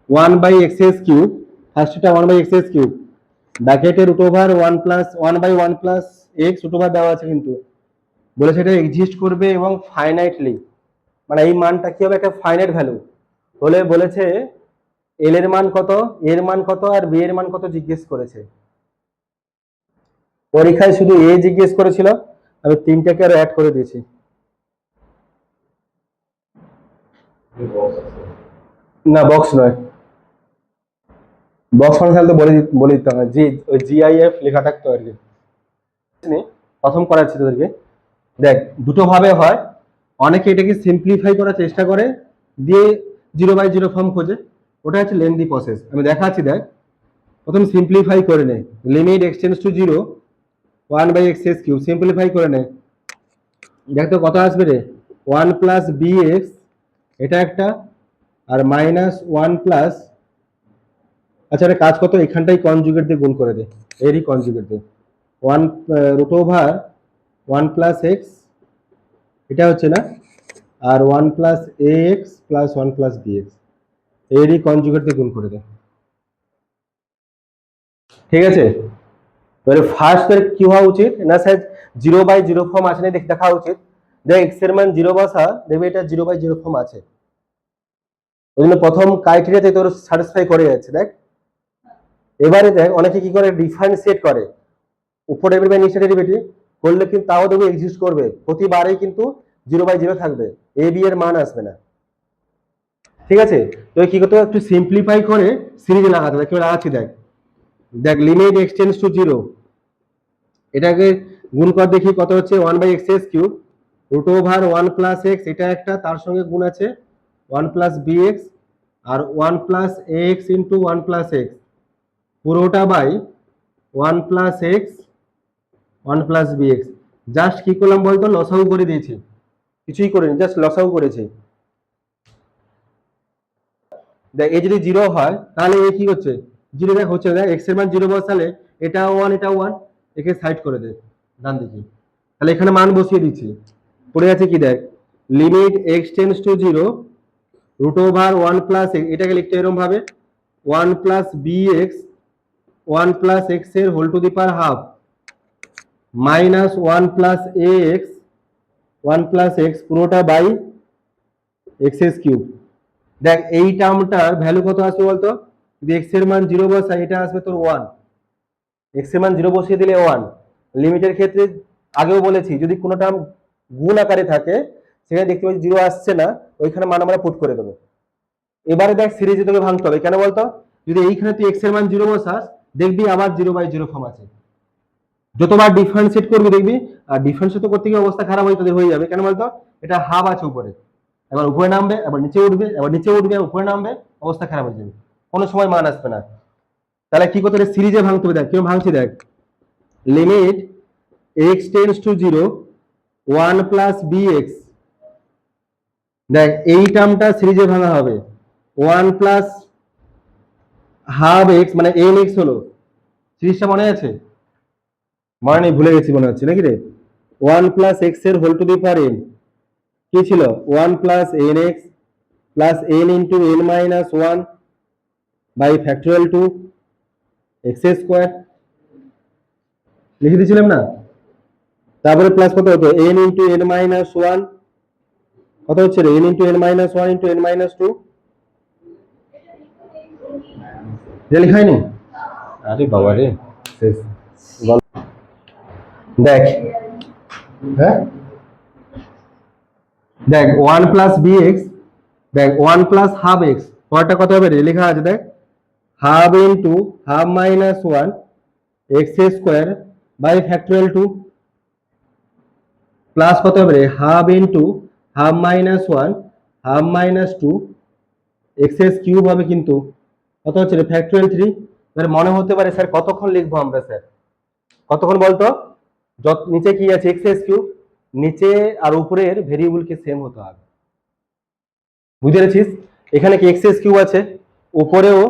1/x cube, ফার্স্টটা 1/x কিউব ব্র্যাকেটে root over 1 plus 1/1 plus x root over দেওয়া আছে, কিন্তু বলেছে এটা এক্সিস্ট করবে এবং ফাইনাইটলি, মানে এই মানটা কি হবে, একটা ফাইনাইট ভ্যালু হলে বলেছে এল এর মান কত, এর মান কত আর বি এর মান কত জিজ্ঞেস করেছে। পরীক্ষায় শুধু এ জিজ্ঞেস করেছিল, আমি তিনটাকে আরো অ্যাড করে দিয়েছি। না বক্স নয়, বক্স ফাংশন তো বলে দিতে হবে, জি ওই জিআইএফ লেখা থাকতো আর কি। প্রথম করাচ্ছি তোদেরকে, দেখ দুটো ভাবে হয়, অনেকে এটাকে সিম্পলিফাই করার চেষ্টা করে দিয়ে 0/0 ফর্ম খোঁজে, ওটা হচ্ছে লেন্দি প্রসেস, আমি দেখাচ্ছি। দেখ প্রথম সিম্পলিফাই করে নে, limit x tends to 0 1/x cube simplify করে নে, দেখ তো কত আসবে রে, 1 প্লাস bx এটা একটা, আর মাইনাস 1 প্লাস, আচ্ছা একটা কাজ কত, এখানটাই কনজুগেট দিয়ে গুণ করে দে, এরই কনজুগেট দে, 1 রুট ওভার 1 প্লাস এক্স এটা হচ্ছে না, আর 1 plus a x plus 1 plus b x, এরই কনজুগেট দিয়ে গুণ করে দে। ঠিক আছে, এবারে ফার্স্ট এর কি হওয়া উচিত না স্যার, 0/0 ফর্ম আছে না দেখা উচিত, দেখ এক্স এর মান 0 বসা, দেখবে এটা 0/0 ফর্ম আছে, ওই জন্য প্রথম ক্রাইটেরিয়াতে তোর স্যাটিসফাই করে যাচ্ছে। দেখ এবারে দেখ অনেকে কি করে ডিফারেন্সিয়েট করে, উপরে ডেরিভেটিভ নিচে ডেরিভেটিভ করলে কিন্তু তাও দেখবে এক্সিস্ট করবে, প্রতিবারেই কিন্তু 0/0 থাকবে, এ বি এর মান আসবে না। ঠিক আছে, তো কি করতে হবে, একটু সিম্পলিফাই করে সিরিজে লাগাতে হবে, কেউ লাগাচ্ছি দেখ, দেখ লিমিট x টেন্ডস টু 0 এটাকে গুণ কর দেখি কত হচ্ছে, 1/x cube root over 1 plus x এটা একটা, তার সঙ্গে গুণ আছে 1 প্লাস bx আর 1 plus ax into 1 plus x পুরোটা by 1 plus x 1 plus bx। Just কি করলাম বলতো, লসাগু করে দিয়েছি, কিছুই করিনি, জাস্ট লসাগু করেছি। দেখ এ যদি 0 হয় তাহলে এ কি হচ্ছে 0, দেখ হচ্ছে, দেখ এক্স এর মান 0 বসালে এটা 1 এটা 1, একে সাইড করে দে ডান দিকে, তাহলে এখানে মান বসিয়ে দিচ্ছি, পড়ে আছে কি দেখ, limit x tends to 0 root over 1 plus এটাকে লিখতে এরকম ভাবে 1 প্লাস bx 1 প্লাস x এর whole to the power half minus 1 plus ax 1 plus x পুরোটা বাই x কিউব। দেখ এই টার্মটার ভ্যালু কত আসবে বলতো, যদি x এর মান 0 বসাই এটা আসবে তোর 1, x এর মান 0 বসিয়ে দিলে 1। লিমিটের ক্ষেত্রে আগেও বলেছি যদি কোনো টার্ম গুণ আকারে থাকে সেখানে দেখতে পাচ্ছি 0 আসছে না, ওইখানে মান আমরা পুট করে দেবো। এবারে দেখ সিরিজে তোকে ভাঙতে হবে, কেন বলতো, যদি এইখানে তুই x এর মান 0 বসাস দেখবি আবার 0/0 ফর্ম আছে, যতবার ডিফারেন্সিয়েট করবি দেখবি, আর ডিফারেন্সিয়েট করতে গিয়ে অবস্থা খারাপ হয়ে যাবে, কেন বলতো এটা হাফ আছে উপরে, এবার উপরে নামবে এবার নিচে উঠবে, এবার নিচে উঠবে উপরে নামবে, অবস্থা খারাপ হয়ে যাবে, কোনো সময় মান আসবে না। তাহলে কি করতে হবে, সিরিজে ভাঙতে হবে, দেখ কেউ ভাঙছি, দেখ limit x tends to 0 1 plus bx দেখ এই টার্মটা সিরিজে ভাঙা হবে, 1 + হাফ এক্স মানে এন এক্স হলো, সিরিজটা মনে আছে? মনে নেই, ভুলে গেছি মনে হচ্ছে নাকি রে। 1 + এক্স এর whole to the power n কি ছিল? 1 + n x plus n into n minus one by factorial two x square লিখে দিয়েছিলাম না? তারপরে প্লাস কত হতো? N into n minus one, কত হচ্ছে রে? N into n minus one into n minus two, লেখা হয়নি? আরে বাবা রে, শেষ। দেখ, হ্যাঁ দেখ 1 + bx, দেখ 1 + ½ এক্স, পরটা কত হবে রে? লেখা আছে দেখ, half into half minus one x square by factorial two, plus কত হবে রে? Half into half minus one half minus two x cube হবে, কিন্তু কত হচ্ছে রে? Factorial three. এবার মনে হতে পারে স্যার কতক্ষণ লিখবো আমরা স্যার, কতক্ষণ বলতো? যত নিচে কি আছে এক্স কিউব, নিচে আর উপরের ভেরিয়েবলকে সেম হতে হবে, বুঝতে পেরেছিস? এখানে কি এক্স কিউব আছে, উপরেও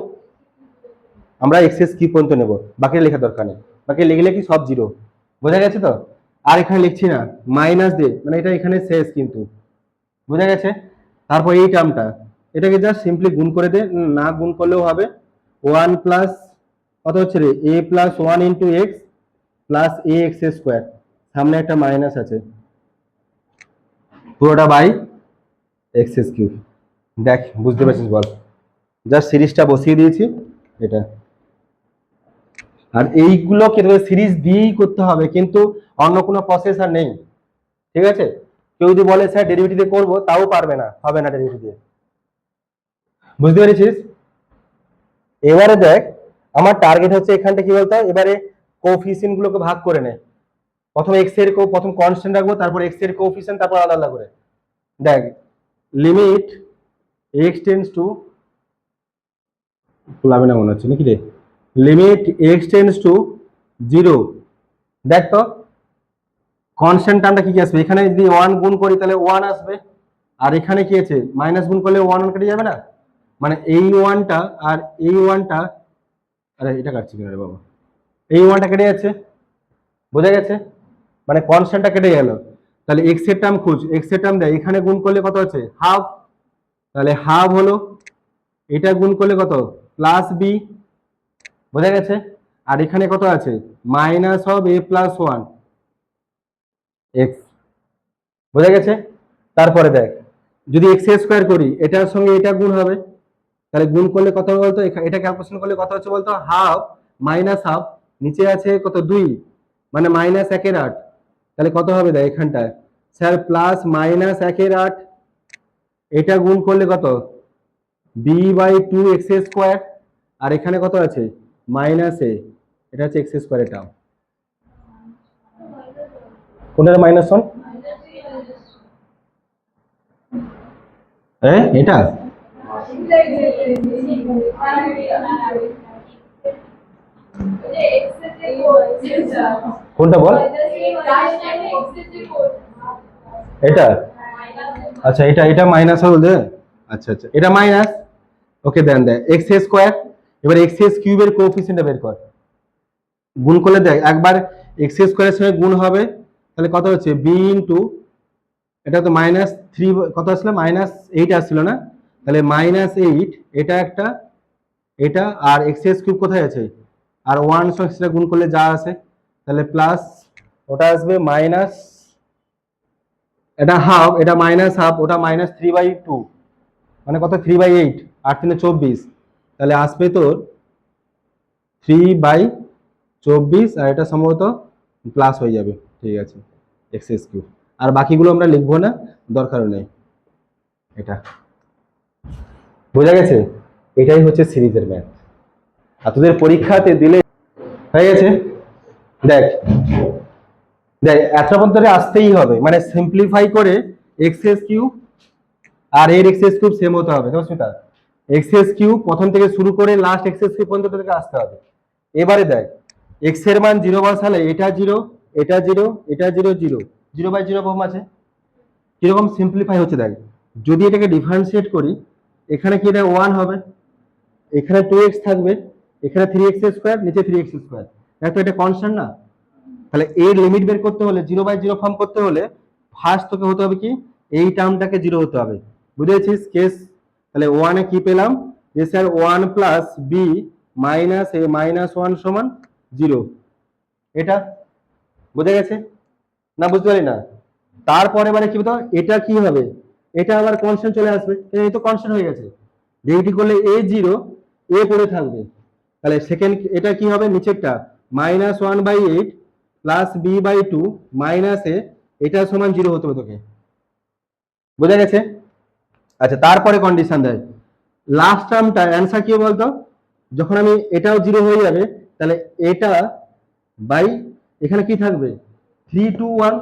আমরা এক্স কিউব পর্যন্ত নেব, বাকি লেখা দরকার নেই, বাকি লিখলে কি সব জিরো, বোঝা গেছে তো? আর এখানে লিখছি না, মাইনাস দিয়ে মানে এটা এখানে শেষ, কিন্তু বোঝা গেছে? তারপর এই টার্মটা, এটাকে জাস্ট সিম্পলি গুণ করে দে, না গুণ করলেও হবে। 1 + কত হচ্ছে রে? a + 1 into x plus a x square, সামনে একটা মাইনাস আছে, পুরোটা বাই এক্স কিউব। দেখ বুঝতে পারছিস বল? জাস্ট সিরিজটা বসিয়ে দিয়েছি এটা, আর এইগুলোকে তোদের সিরিজ দিয়েই করতে হবে, কিন্তু অন্য কোনো প্রসেস আর নেই, ঠিক আছে? কেউ যদি বলে স্যার ডেরিভেটিভ দিয়ে করবো, তাও পারবে না, হবে না ডেরিভেটিভ দিয়ে, বুঝতে পেরেছিস? এবারে দেখ, আমার টার্গেট হচ্ছে এখানটা কি বলতো, এবারে কোফিসিয়েন্ট গুলোকে ভাগ করে নে। প্রথম এক্স এর প্রথম কনস্ট্যান্ট রাখবো, তারপর এক্স এর কোফিসিয়েন্ট, তারপর আলাদা আলাদা করে। দেখ লিমিট এক্স টেন্ডস টু, খোলাবে না মনে হচ্ছে নাকি রে, limit x tends two zero. দেখ তো কনস্ট্যান্ট টার্মটা কি কি আসবে? এখানে যদি ওয়ান গুণ করি তাহলে ওয়ান আসবে, আর এখানে কি আছে? মাইনাস গুণ করলে ওয়ান কেটে যাবে না, মানে এই ওয়ানটা আর এই ওয়ানটা, আরে এটা কাটছি কেন রে বাবা, এই ওয়ানটা কেটে যাচ্ছে, বোঝা গেছে? মানে কনস্ট্যান্টটা কেটে গেল। তাহলে এক্স এর টার্ম খুঁজ, এক্স এর টার্ম দেয়, এখানে গুণ করলে কত আছে? হাফ, তাহলে হাফ হলো, এটা গুণ করলে কত? প্লাস বি, বোঝা গেছে? আর এখানে কত আছে? মাইনাস অফ a + 1 এক্স, বোঝা গেছে? তারপরে দেখ, যদি এক্স স্কোয়ার করি, এটার সঙ্গে এটা গুণ হবে, তাহলে গুণ করলে কত বলতো? এটা ক্যালকুলেশন করলে কত হচ্ছে বলতো? হাফ মাইনাস হাফ, নিচে আছে কত? 2, মানে -1/8, তাহলে কত হবে? দেখ এখানটায় স্যার প্লাস -1/8, এটা গুণ করলে কত? b/2 এক্স স্কোয়ার, আর এখানে কত আছে? -a, এটা হচ্ছে এক্স স্কোয়ারের টার্ম। কোনটার মাইনাস ওয়ান? এটা কোনটা বল? এটা, আচ্ছা এটা এটা মাইনাস হবে, আচ্ছা আচ্ছা এটা মাইনাস, ওকে দেন দেয় এক্স স্কোয়ার। এবার এক্স কিউবের কোএফিসিয়েন্টটা বের কর, গুণ করলে দেখ একবার এক্স স্কোয়ারের সঙ্গে গুণ হবে, তাহলে কত হচ্ছে? বি ইন্টু, এটা তো -3, কত আসলে? -8 আসছিল না, তাহলে -8, এটা একটা, এটা আর এক্স কিউব কোথায় আছে? আর ওয়ান সঙ্গে সেটা গুণ করলে যা আসে, তাহলে প্লাস, ওটা আসবে মাইনাস, এটা হাফ, এটা মাইনাস হাফ, ওটা -3/2, মানে কত? 3/8, 8×3 = 24, তাহলে আসবে তোর 3/24, আর এটা সম্ভবত প্লাস হয়ে যাবে, ঠিক আছে, এক্স কিউব। আর বাকিগুলো আমরা লিখবো না, দরকারও নেই, এটা বোঝা গেছে? এটাই হচ্ছে সিরিজের ম্যাথ, আর তোদের পরীক্ষাতে দিলে হয়ে গেছে। দেখ দেখ এতটা পর্যন্ত আসতেই হবে, মানে সিম্পলিফাই করে এক্স কিউব আর এর এক্স কিউব সেম হতে হবে, বুঝছো? এক্স কিউব প্রথম থেকে শুরু করে লাস্ট এক্স কিউব পর্যন্ত তোদেরকে আসতে হবে। এবারে দেখ এক্স এর মান 0 বসালে এটা 0, এটা 0, এটা 0, 0, 0/0 ফর্ম আছে, কিরকম সিম্পলিফাই হচ্ছে দেখ। যদি এটাকে ডিফারেন্সিয়েট করি, এখানে কি এটা 1 হবে, এখানে 2x থাকবে, এখানে 3x স্কোয়ার, নিচে 3x স্কোয়ার, দেখো এটা কনস্ট্যান্ট না? তাহলে এর লিমিট বের করতে হলে, 0/0 ফর্ম করতে হলে ফার্স্ট তোকে হতে হবে কি, এই টার্মটাকে 0 হতে হবে। বুঝেছিস কেস? তাহলে 1 এ কি পেলাম, যে স্যার 1 প্লাস বি মাইনাস এ মাইনাস 1 সমান 0। এটা বুঝে গেছে না? বুঝতে পারি না? তারপরে মানে কি বলতো, এটা কি হবে, এটা আবার কনস্ট্যান্ট চলে আসবে, এই তো কনস্ট্যান্ট হয়ে গেছে। ডিগ্রি করলে a0, এ পড়ে থাকবে। তাহলে সেকেন্ড এটা কি হবে, নিচেরটা -1/8 প্লাস b/2 মাইনাস এ, এটা সমান 0 হতে হবে তোকে। বোঝা গেছে? আচ্ছা, তারপরে কন্ডিশন দেয় লাস্ট টার্মটা অ্যান্সার কি বলতো, যখন আমি এটাও 0 হয়ে যাবে, তাহলে এটা বাই এখানে কি থাকবে 3 2 1,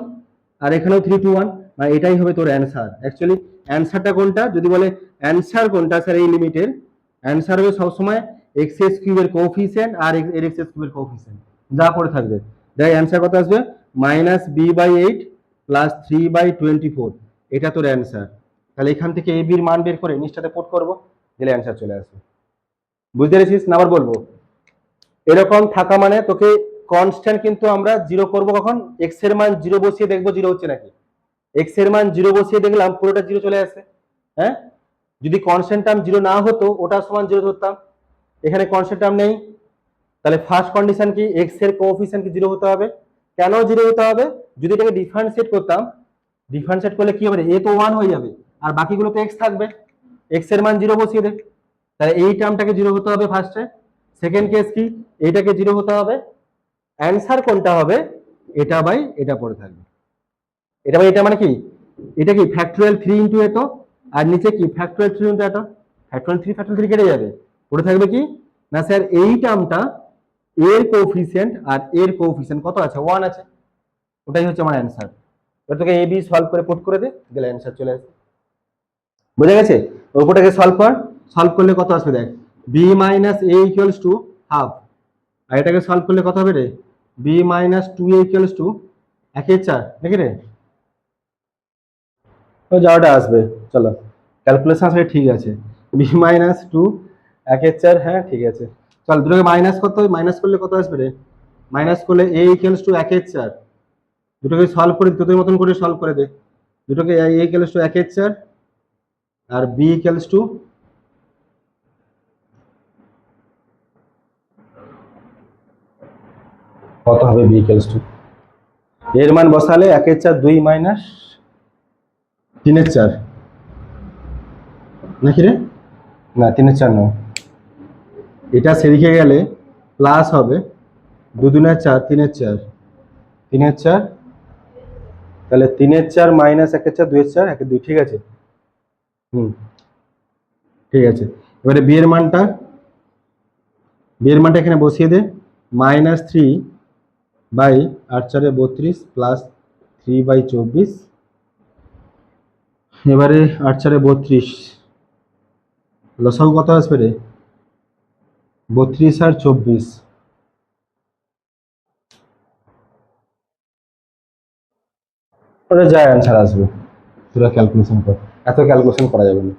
আর এখানেও 3 2 1, মানে এটাই হবে তোর অ্যান্সার। অ্যাকচুয়ালি অ্যান্সারটা কোনটা যদি বলে, অ্যান্সার কোনটা স্যার এই লিমিটের, অ্যান্সার হবে সবসময় এক্স কিউবের কোএফিসিয়েন্ট আর এর এক্স কিউবের কোএফিসিয়েন্ট যা পড়ে থাকবে। দেখ অ্যান্সার কত আসবে, -b/8 প্লাস 3/24, এটা তোর অ্যান্সার। তাহলে এখান থেকে এ বির মান বের করে নিচটাতে পুট করবো, দিলে অ্যান্সার চলে আসবে। বুঝতে পেরেছিস না? আবার বলবো, এরকম থাকা মানে তোকে কনস্ট্যান্ট কিন্তু আমরা 0 করব কখন, এক্স এর মান 0 বসিয়ে দেখবো 0 হচ্ছে নাকি। এক্স এর মান 0 বসিয়ে দেখলাম পুরোটা 0 চলে আসে। হ্যাঁ, যদি কনস্ট্যান্ট টার্ম 0 না হতো ওটা সমান 0 ধরতাম, এখানে কনস্ট্যান্ট টার্ম নেই। তাহলে ফার্স্ট কন্ডিশন কি, এক্স এর কোএফিসিয়েন্ট কি 0 হতে হবে। কেন 0 হতে হবে, যদি এটাকে ডিফারেন্সিয়েট করতাম, ডিফারেন্সিয়েট করলে কি হবে, এ তো 1 হয়ে যাবে আর বাকিগুলো তো এক্স থাকবে, এক্স এর মান 0 বসিয়ে দে। তাহলে এই টার্মটাকে 0 হতে হবে ফার্স্টে। সেকেন্ড কেস কি, এইটাকে 0 হতে হবে। অ্যান্সার কোনটা হবে, এটা বাই এটা পড়ে থাকবে। এটা বাই এটা মানে কি, এটা কি ফ্যাক্টরিয়াল 3 ইনটু এত, আর নিচে কি ফ্যাক্টরিয়াল 3 ইনটু এত, ফ্যাক্টরিয়াল 3 কেটে যাবে, পড়ে থাকবে কি না স্যার এই টার্মটা এর কোএফিসিয়েন্ট, আর এর কোএফিসিয়েন্ট কত আছে, 1 আছে, ওটাই হচ্ছে আমার অ্যান্সার। এবার তোকে এ বি সলভ করে পুট করে দে, দিলে অ্যান্সার চলে আসবে। বুঝে গেছে? ওপরটাকে সলভ কর, সলভ করলে কত আসবে দেখ, b minus a equals to half, আর এটাকে সলভ করলে কত হবে রে, B minus 2a equals to 1/4, নাকি রে? তো যাওয়াটা আসবে, চলো ক্যালকুলেশন আসলে ঠিক আছে, বি মাইনাস 2 1/4, হ্যাঁ ঠিক আছে। চল দুটোকে মাইনাস করতে হবে, মাইনাস করলে কত আসবে রে, মাইনাস করলে a ইকুয়ালস টু 1/4, দুটোকে সলভ করে তোদের মতন করে সলভ করে দে, দুটোকে a ইকুয়ালস টু 1/4 আর b ইকুয়ালস টু কত হবে, b ইকুয়ালস টু, এর মান বসালে 1/4 2 মাইনাস 3/4, নাকি রে, না 3/4 নয়, এটা সেদিকে গেলে প্লাস হবে 2 2 4 3/4, 3/4, তাহলে 3/4 মাইনাস 1/4 2/4 1/2, ঠিক আছে। হুম, ঠিক আছে। এবারে বিয়ের মানটা এখানে বসিয়ে দে, -3/8 প্লাস 3/24, এবারে 8 4 32, লসাগু কত আসবে রে, 32 আর 24, ওটা যা অ্যান্সার আসবে, পুরো ক্যালকুলেশন কর, এত ক্যালকুলেশন করা যাবে না।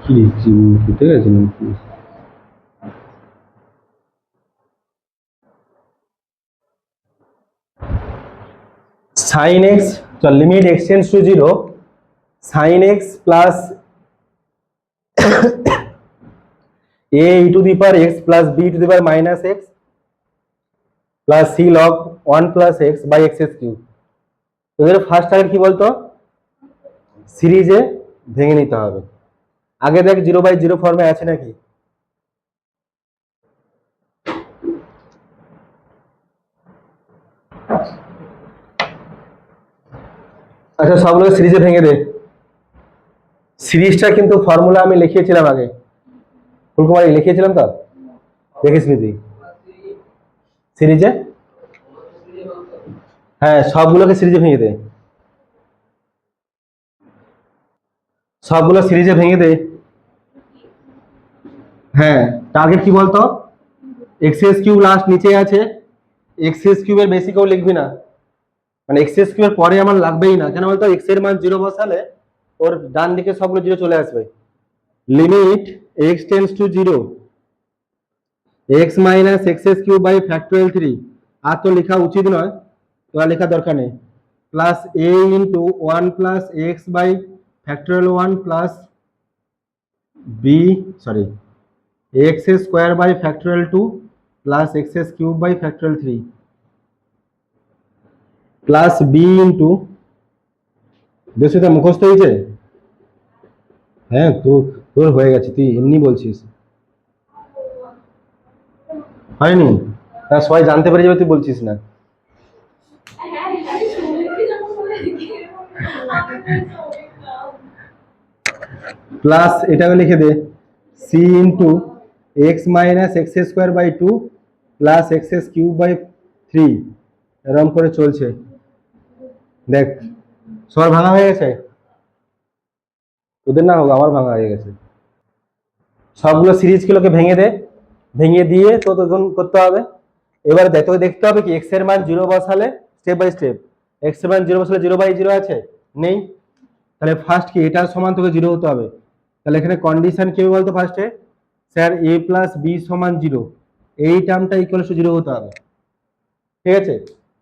কি ঠিক আছে, সাইন এক্স, চল limit x tends to 0, sine x plus a e to the power x plus b to the power minus x plus c log 1 plus x by x cube. তোদের first target কি বলতো, সিরিজে ভেঙে নিতে হবে। আগে দেখ 0/0 ফর্মে আছে নাকি, আচ্ছা সবগুলো সিরিজে ভেঙে দে। সিরিজটা কিন্তু ফর্মুলা আমি লিখিয়েছিলাম আগে, ফুলকুমারি লিখিয়েছিলাম তো, দেখিস নি তুই সিরিজে, হ্যাঁ সবগুলোকে সিরিজে ভেঙে দে, সবগুলো সিরিজে ভেঙে দে। হ্যাঁ, টার্গেট কি বলতো, এক্স কিউব লাস্ট নিচে আছে, এক্স কিউবের বেশি কেউ লিখবি না, মানে এক্স স্কোয়ার পরে আমার লাগবেই না, কেন বলতো এক্স এর মান 0 বসালে ওর ডান দিকে সবগুলো 0 চলে আসবে। Limit x tends to 0 x minus x cube by factorial 3, আর তো লেখা উচিত নয়, তো আর লেখার দরকার নেই, plus a into 1 plus x by factorial 1 plus b sorry x square by factorial 2 plus x cube by factorial 3 plus b into, বেশ এটা মুখস্থ হয়েছে? হ্যাঁ তোর হয়ে গেছে, তুই এমনি বলছিস, হয়নি? হ্যাঁ সবাই জানতে পেরে যাবে তুই বলছিস না। প্লাস এটাকে লিখে দে, c into x minus x square by 2 plus x cube by 3, এরকম করে চলছে। দেখ সবার ভাঙা হয়ে গেছে, তোদের না হোক আমার ভাঙা হয়ে গেছে। সবগুলো সিরিজগুলোকে ভেঙে দে, ভেঙে দিয়ে তো তখন করতে হবে। এবার তোকে দেখতে হবে কি এক্স এর মান 0 বসালে স্টেপ বাই স্টেপ, এক্স এর মান 0 বসালে 0 বাই 0 আছে, নেই, তাহলে ফার্স্ট কি এটার সমান তোকে 0 হতে হবে। তাহলে এখানে কন্ডিশন কি হবে বলতো, ফার্স্টে স্যার a প্লাস বি সমান 0, এই টার্মটা ইকুয়াল টু 0 হতে হবে, ঠিক আছে।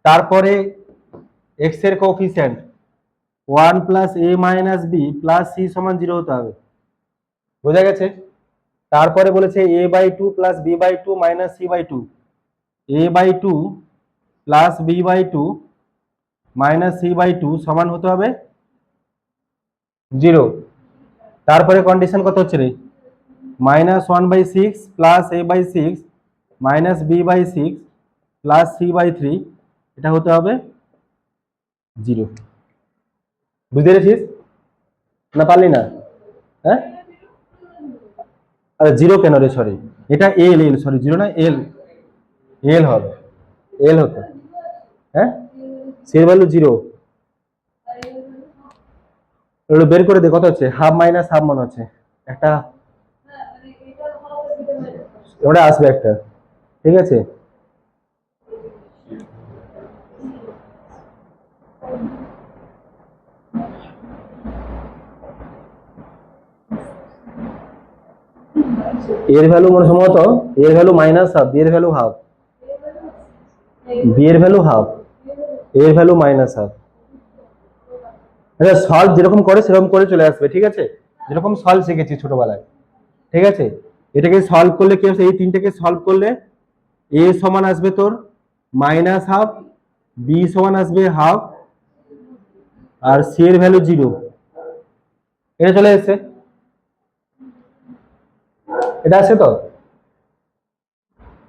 তারপরে এক্স এর coefficient 1 plus a minus b plus c সমান 0 হতে হবে, বোঝা গেছে। তারপরে বলেছে a by 2 plus b by 2 minus c by 2, a by 2 plus b by 2 minus c by 2 সমান হতে হবে 0। তারপরে কন্ডিশন কত হচ্ছে রে, minus 1/6 plus a by 6 minus b by 6 plus c by 3, এটা হতে হবে 0। বুঝতে পেরেছিস না পারলি না? হ্যাঁ আরে 0 কেন রে, সরি এটা এল এল সরি 0 না এল, এল হবে, এল হতো, হ্যাঁ সি এর ভ্যালু 0। বের করে দে কত হচ্ছে, হাফ মাইনাস হাফ মনে হচ্ছে একটা, ওটা আসবে একটা, ঠিক আছে। এর ভ্যালু মনে সম্ভবত এর ভ্যালু মাইনাস হাফ, বি এর ভ্যালু হাফ, বি এর ভ্যালু হাফ, এর ভ্যালু মাইনাস হাফ। আচ্ছা সলভ যেরকম করে সেরকম করে চলে আসবে, ঠিক আছে, যেরকম সলভ শিখেছি ছোটবেলায়, ঠিক আছে। এটাকে সলভ করলে কি হবে, এই তিনটাকে সলভ করলে এ সমান আসবে তোর মাইনাস হাফ, বি সমান আসবে হাফ, আর সি এর ভ্যালু 0, এটা চলে এসেছে, এটা আছে তো।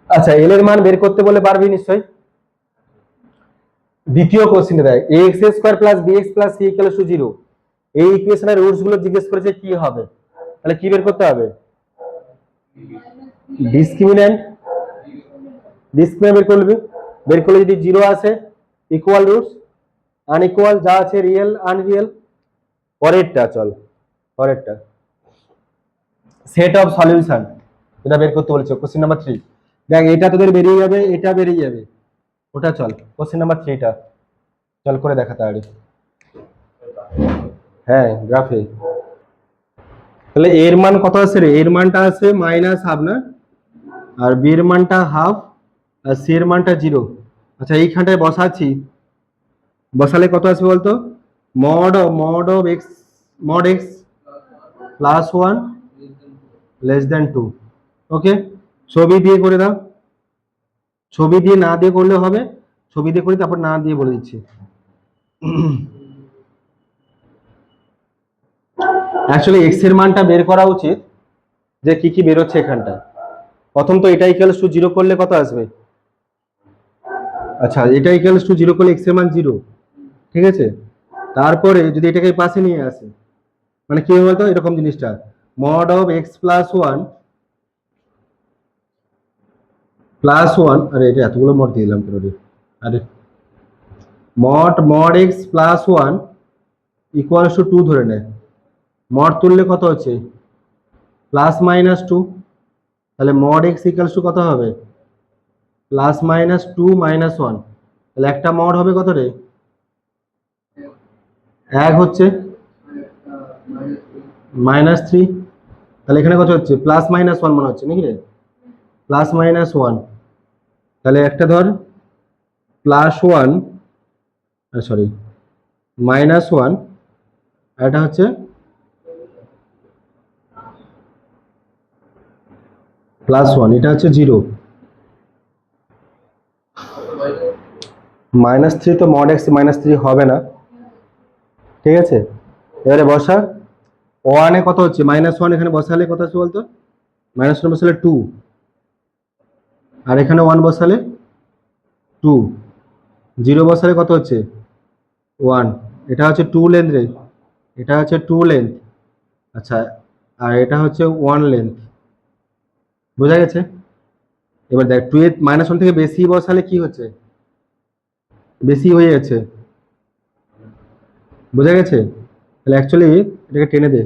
আচ্ছা এল এর মান বের করতে বলে পারবি নিশ্চয়ই। দ্বিতীয় কোশ্চেনে দেয় a x square plus b x plus c equal to 0, এই ইকুয়েশনের রুটস গুলো জিজ্ঞেস করেছে কি হবে, তাহলে কি বের করতে হবে, ডিসক্রিমিন্যান্ট, ডিসক্রিমিন্যান্ট বের করবি, বের করলে যদি 0 আসে ইকুয়াল রুটস, আনইকুয়াল যা আছে রিয়েল আনরিয়েল। পরেরটা চল, পরেরটা সেট অফ সলিউশন, এটা বের করতে বলেছে কোশ্চেন নাম্বার 3। দেখ এটা তোদের বেরিয়ে যাবে, এটা বেরিয়ে যাবে, ওটা চল কোশ্চেন নাম্বার 3টা চল করে দেখা তাড়াতাড়ি। হ্যাঁ গ্রাফে, তাহলে এর মান কত আছে রে, এর মানটা আছে মাইনাস হাফ না, আর বি এর মানটা হাফ, আর সি এর মানটা 0। আচ্ছা এইখানটায় বসাচ্ছি, বসালে কত আসবে বলতো, mod x plus 1 less than 2, ওকে। ছবি দিয়ে করে দাও, ছবি দিয়ে না দিয়ে করলে হবে, ছবি দিয়ে করি তারপর না দিয়ে বলে দিচ্ছি। অ্যাকচুয়ালি এক্স এর মানটা বের করা উচিত, যে কি কি বেরোচ্ছে এখানটা। প্রথম তো এটা ইকুয়ালস টু 0 করলে কত আসবে, আচ্ছা এটা ইকুয়ালস টু 0 করলে এক্স এর মান 0, ঠিক আছে। তারপরে যদি এটাকে পাশে নিয়ে আসে, মানে কি হবে বলতো, এরকম জিনিসটা mod of x plus 1 plus 1, আরে এটা এতগুলো মড দিয়ে দিলাম তোরে, আরে mod x plus 1 equals to 2 ধরে নেয়, মড তুললে কত হচ্ছে প্লাস মাইনাস 2, তাহলে মড এক্স ইকুয়ালস টু কত হবে প্লাস মাইনাস 2 মাইনাস 1, তাহলে একটা মড হবে কত রে এক হচ্ছে -3, তাহলে এখানে কত হচ্ছে +-1 মনে হচ্ছে নাকি রে, +-1, তাহলে একটা ধর +1, সরি -1, আর এটা হচ্ছে +1, এটা হচ্ছে 0। -3 তো mod x -3 হবে না, ঠিক আছে। এবারে বসা, 1 এ কত হচ্ছে -1, এখানে বসালে কত হচ্ছে বলতো, -1 বসালে 2, আর এখানে 1 বসালে 2, 0 বসালে কত হচ্ছে 1, এটা হচ্ছে 2 লেন্থ রে, এটা হচ্ছে 2 লেন্থ, আচ্ছা, আর এটা হচ্ছে 1 লেন্থ, বোঝা গেছে। এবার দেখ 2 এর -1 থেকে বেশি বসালে কি হচ্ছে, বেশি হয়ে যাচ্ছে, বোঝা গেছে। তাহলে অ্যাকচুয়ালি এটাকে টেনে দে,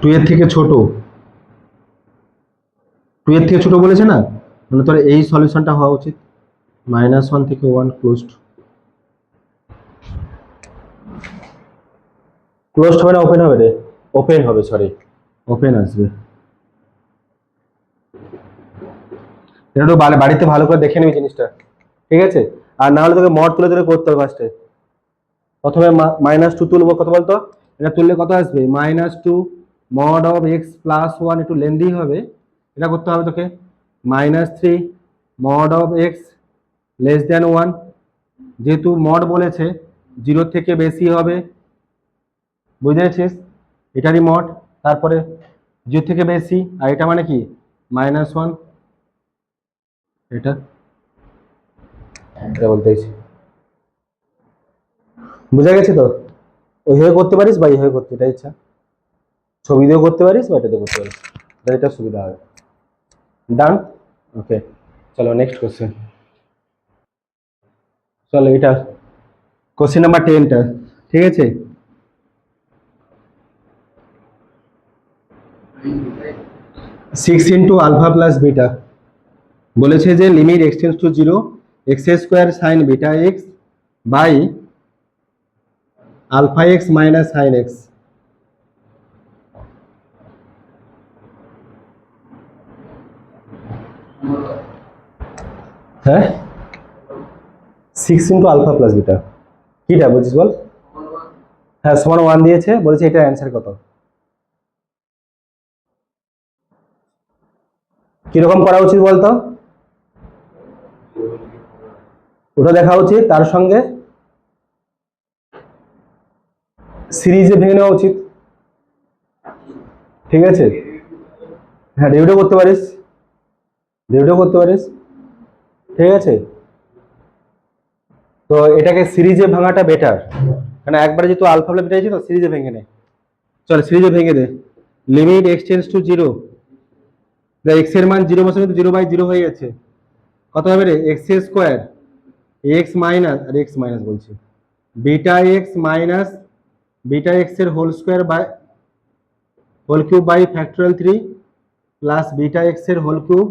2 এর থেকে ছোট, 2 এর থেকে ছোট বলেছে না, মানে তোর এই সলিউশনটা হওয়া উচিত, -1 থেকে 1 ক্লোজড, ক্লোজড হবে না ওপেন হবে রে, ওপেন হবে, সরি ওপেন আসবে। এটা একটু বাড়িতে ভালো করে দেখে নিবি জিনিসটা, ঠিক আছে। আর না হলে তোকে মড তুলে তুলে করতে হবে ফার্স্টে, প্রথমে -2 তুলবো, কত বলতো, এটা তুললে কত আসবে -2 mod of x + 1, একটু লেন্দি হবে, এটা করতে হবে তোকে, -3 mod of x <1, যেহেতু মড বলেছে 0 থেকে বেশি হবে, বুঝেছিস, এটারই মড, তারপরে 0 থেকে বেশি, আর এটা মানে কি -1, এটা এটা বলতে চাইছি, বুঝা গেছে তো। ওইভাবে করতে পারিস বা এইভাবে করতে, এটা ইচ্ছা, ছবি দিয়েও করতে পারিস বা এটাতে করতে পারিস, এটা সুবিধা হবে। ডান, ওকে, চলো নেক্সট কোশ্চেন। চলো এটা কোশ্চেন নাম্বার 10টা, ঠিক আছে। Six into alpha plus beta, বলেছে যে limit x tends to 0, x² sin beta x by alpha x minus sine x. হ্যাঁ, 6 ইন্টু আলফা প্লাস বিটা, কিটা বলছিস বল। হ্যাঁ, সমান 1 দিয়েছে, বলেছে এটা অ্যান্সার কত, কিরকম করা উচিত বলতো, ওটা দেখা উচিত, তার সঙ্গে সিরিজে ভেঙে নেওয়া উচিত, ঠিক আছে। হ্যাঁ, ডেবিটও করতে পারিস, ডেবিটও করতে পারিস, ঠিক আছে। তো এটাকে সিরিজে ভাঙাটা বেটার, কারণ একবারে যেহেতু আলফা প্লাস বিটা আছে তো সিরিজে ভেঙে নে, চল সিরিজে ভেঙে দে। Limit x tends to 0, x এর মান 0 বসে কিন্তু 0/0 হয়ে যাচ্ছে, কত হবে রে, x² x মাইনাস, আর x মাইনাস বলছি, beta x minus beta x এর whole cube by factorial 3 plus beta x এর হোল কিউব,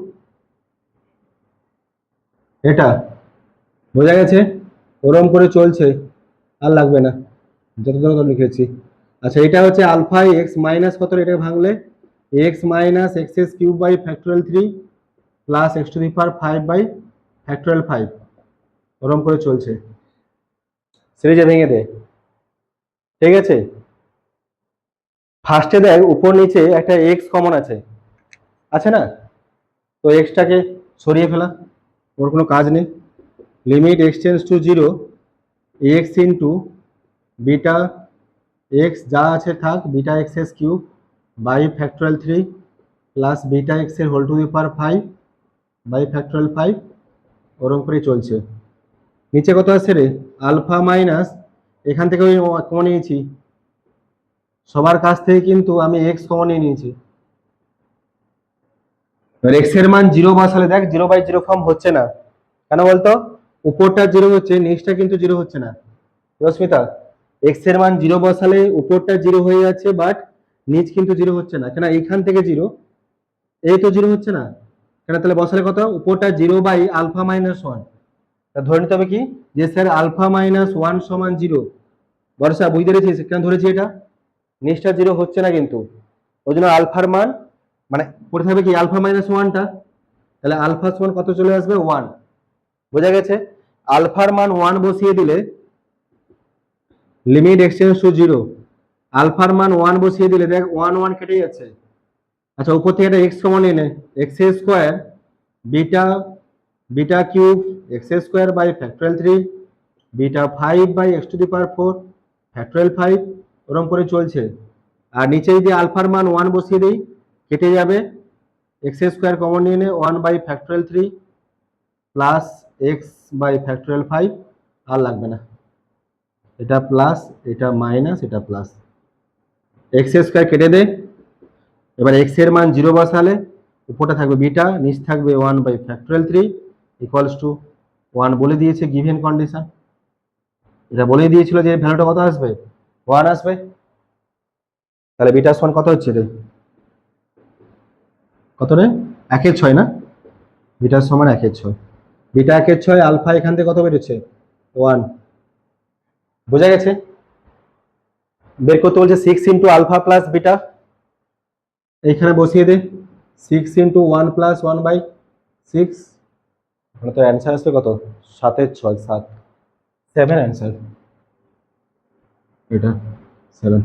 এটা বোঝা গেছে, ওরম করে চলছে, আর লাগবে না, যতটা লিখেছি। আচ্ছা, এটা হচ্ছে আলফা এক্স মাইনাস কত, এটা ভাঙলে x minus x S cube by factorial 3 plus x⁵ by factorial 5, ওরম করে চলছে, সিরিজে ভেঙে দে, ঠিক আছে। ফার্স্টে দেখ উপর নিচে একটা এক্স কমন আছে, আছে না, তো এক্সটাকে সরিয়ে ফেলা, ওর কোনো কাজ নেই। Limit x tends to 0, x into beta x যা আছে থাক, beta x S cube by factorial 3 plus beta x এর whole to the power 5 by factorial 5, ওরকম করে চলছে। নিচে কত আছে রে, আলফা মাইনাস, এখান থেকে আমি কমন নিয়েছি, সবার কাছ থেকে কিন্তু আমি এক্স কমন নিয়েছি, এবার এক্স এর মান 0 বসালে দেখ 0/0 ফর্ম হচ্ছে না, কেন বলতো, উপরটা 0 হচ্ছে, নিচটা কিন্তু 0 হচ্ছে না, রশ্মিতা, এক্স এর মান 0 বসালে উপরটা 0 হয়ে যাচ্ছে, বাট নিচ কিন্তু 0 হচ্ছে না, কেন এইখান থেকে 0, এই তো 0 হচ্ছে না, কেন তাহলে বসালে কত, উপরটা 0/α - 1, ধরে নিতে হবে কি যে স্যার আলফা মাইনাস ওয়ান সমান জিরো। বর্ষা বুঝতে পেরেছিস কেন ধরেছি এটা? নিচটা জিরো হচ্ছে না কিন্তু, ওই জন্য আলফার মান মানে পড়ে থাকবে কি আলফা মাইনাস ওয়ানটা, তাহলে আলফা সমান কত চলে আসবে ওয়ান। বোঝা গেছে? আলফার মান ওয়ান বসিয়ে দিলে লিমিট এক্সটেন্স টু জিরো, আলফার মান ওয়ান বসিয়ে দিলে দেখ ওয়ান ওয়ান কেটে যাচ্ছে। আচ্ছা উপর থেকে একটা এক্স কমন নিয়ে নে, x square beta beta cube x square by factorial three beta five by x to the power four factorial five, ওরকম করে চলছে। আর নিচে যদি আলফার মান ওয়ান বসিয়ে দিই কেটে যাবে, এক্স স্কোয়ার কমন নিয়ে নে one by factorial three plus x by factorial five, আর লাগবে না, এটা প্লাস এটা মাইনাস এটা প্লাস, এক্স স্কোয়ার কেটে দে। এবার এক্স এর মান জিরো বসালে উপরটা থাকবে বিটা, নিচ থাকবে one by factorial three equals to one বলে দিয়েছে গিভেন কন্ডিশন, এটা বলে দিয়েছিল যে ভ্যালুটা কত আসবে ওয়ান আসবে। তাহলে বিটা সমান কত হচ্ছে রে, কত রে একের ছয় না, বিটা সমান একের ছয়, বিটা একের ছয়, আলফা এখান থেকে কত বেরোচ্ছে ওয়ান। বোঝা গেছে? বের করতে বলছে six into alpha plus beta, এইখানে বসিয়ে দে six into one plus one by six, মানে তো অ্যান্সার আসবে কত সাতের ছয়, সাত, সেভেন অ্যান্সার এটা, সেভেন।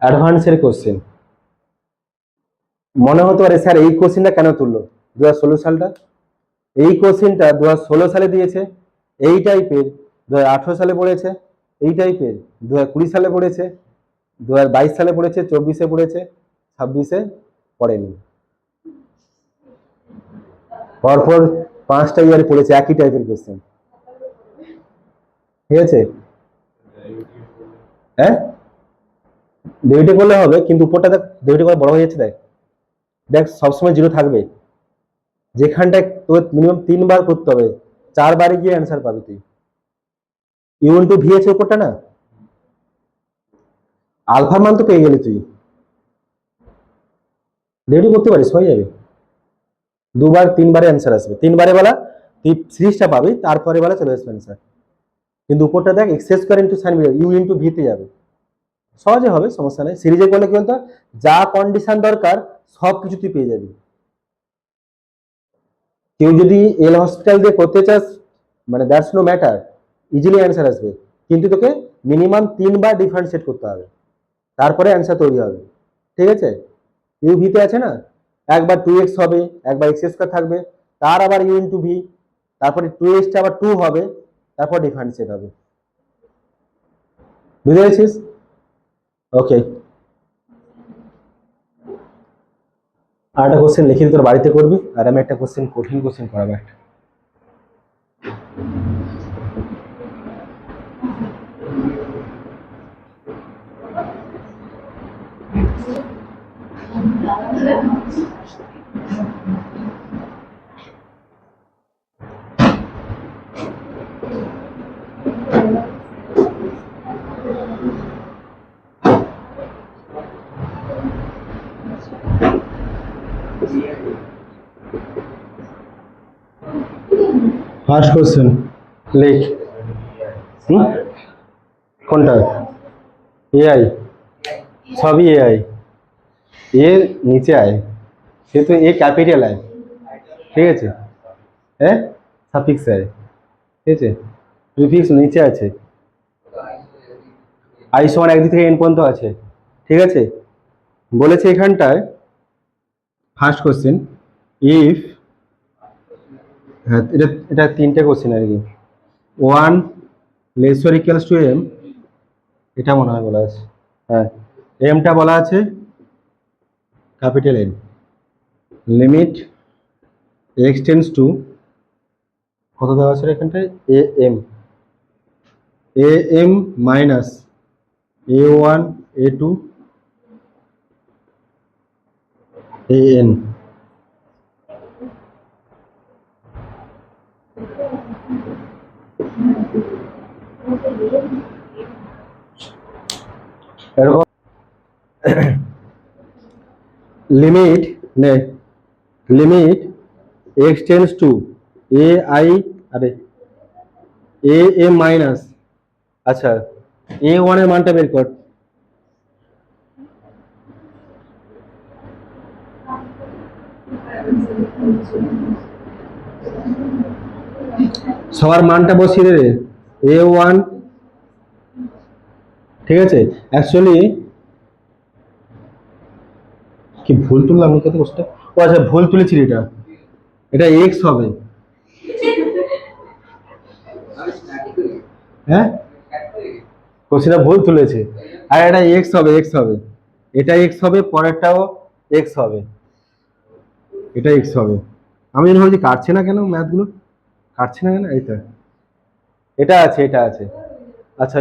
অ্যাডভান্সের কোশ্চেন মনে হতে পারে স্যার এই কোশ্চেনটা কেন তুললো 2016 সালটা, এই কোশ্চেনটা 2016 সালে দিয়েছে, এই টাইপের 2018 সালে পড়েছে, এই টাইপের 2020 সালে পড়েছে, 2022 সালে পড়েছে, 24-এ পড়েছে, 26-এ পড়েনি। পরপর 5টা ইয়ারে পড়েছে একই টাইপের কোশ্চেন। ঠিক আছে? হ্যাঁ ডেবিটে করলে হবে কিন্তু উপরটা দেখ ডেবিটে করে বড় হয়ে যাচ্ছে, দেখ দেখ সবসময় জিরো থাকবে, যেখানটায় তোর মিনিমাম 3বার করতে হবে, 4বারে গিয়ে অ্যান্সার পাবি তুই। ইউ ইন্টু ভি আছে উপরটা না, আলফার মান তো পেয়ে গেলি তুই, ডেবিটে করতে পারিস হয়ে যাবে, 2বার 3বারে অ্যান্সার আসবে, 3বারে বেলা তুই সিরিজটা পাবি, তারপরে বেলা চলে আসবে অ্যান্সার। কিন্তু উপরটা দেখ x square into sine u into ভিতে যাবে, সহজে হবে সমস্যা নেই। সিরিজে করলে কি বলতো যা কন্ডিশন দরকার সব কিছু তুই পেয়ে যাবি। কেউ যদি এল হসপিটাল দিয়ে করতে চাস মানে that's no matter, easily answer আসবে, কিন্তু তোকে মিনিমাম 3বার ডিফারেন্সিয়েট করতে হবে, তারপরে অ্যান্সার তৈরি হবে। ঠিক আছে? ইউ ভিতে আছে না, একবার 2x হবে, একবার এক্স স্কোয়ার থাকবে, তার আবার ইউ ইন্টু ভি, তারপরে 2x আবার 2 হবে, তারপর ডিফারেন্সিয়েট হবে। বুঝতে পেরেছিস? ওকে, আর একটা কোশ্চেন লিখে তোর বাড়িতে করবি, আর আমি একটা কোশ্চেন কঠিন কোশ্চেন করাবো একটা। ফার্স্ট কোশ্চেন লিখ, কোনটা এআই, সবই এআই, এ নিচে আয়, সেহেতু এ ক্যাপিটাল আয়, ঠিক আছে, হ্যাঁ সাফিক্স আয়, ঠিক আছে, প্রিফিক্স নিচে আছে, আই সমান একদিক থেকে এন পর্যন্ত আছে। ঠিক আছে, বলেছে এখানটায় ফার্স্ট কোশ্চেন ইফ, হ্যাঁ এটা এটা 3টে কোশ্চেন আর কি, 1 লেসার ইকুয়ালস টু এম, এটা মনে হয় বলা আছে, হ্যাঁ এমটা বলা আছে capital n, limit x tends to কত দেওয়া আছে এখানটায় a m minus a1 a2 an, এরকম লিমিট নে, limit x tends to a i, আরে এ এম মাইনাস, আচ্ছা এ ওয়ান এর মানটা বের কর। সবার মানটা বসিয়ে দে, এ ওয়ান, ঠিক আছে। অ্যাকচুয়ালি কি ভুল তুললাম আমি কত কষ্ট, ও আচ্ছা ভুল তুলেছি, এটা এটা এক্স হবে। হ্যাঁ, কোশ্চেনটা ভুল তুলেছে, আর এটা এক্স হবে, এক্স হবে, এটা এক্স হবে, পরেরটাও এক্স হবে, এটা এক্স হবে। আমি যেন ভাবছি কাটছে না কেন ম্যাথগুলো, কাটছে না কেন, এইটা এটা আছে, এটা আছে। আচ্ছা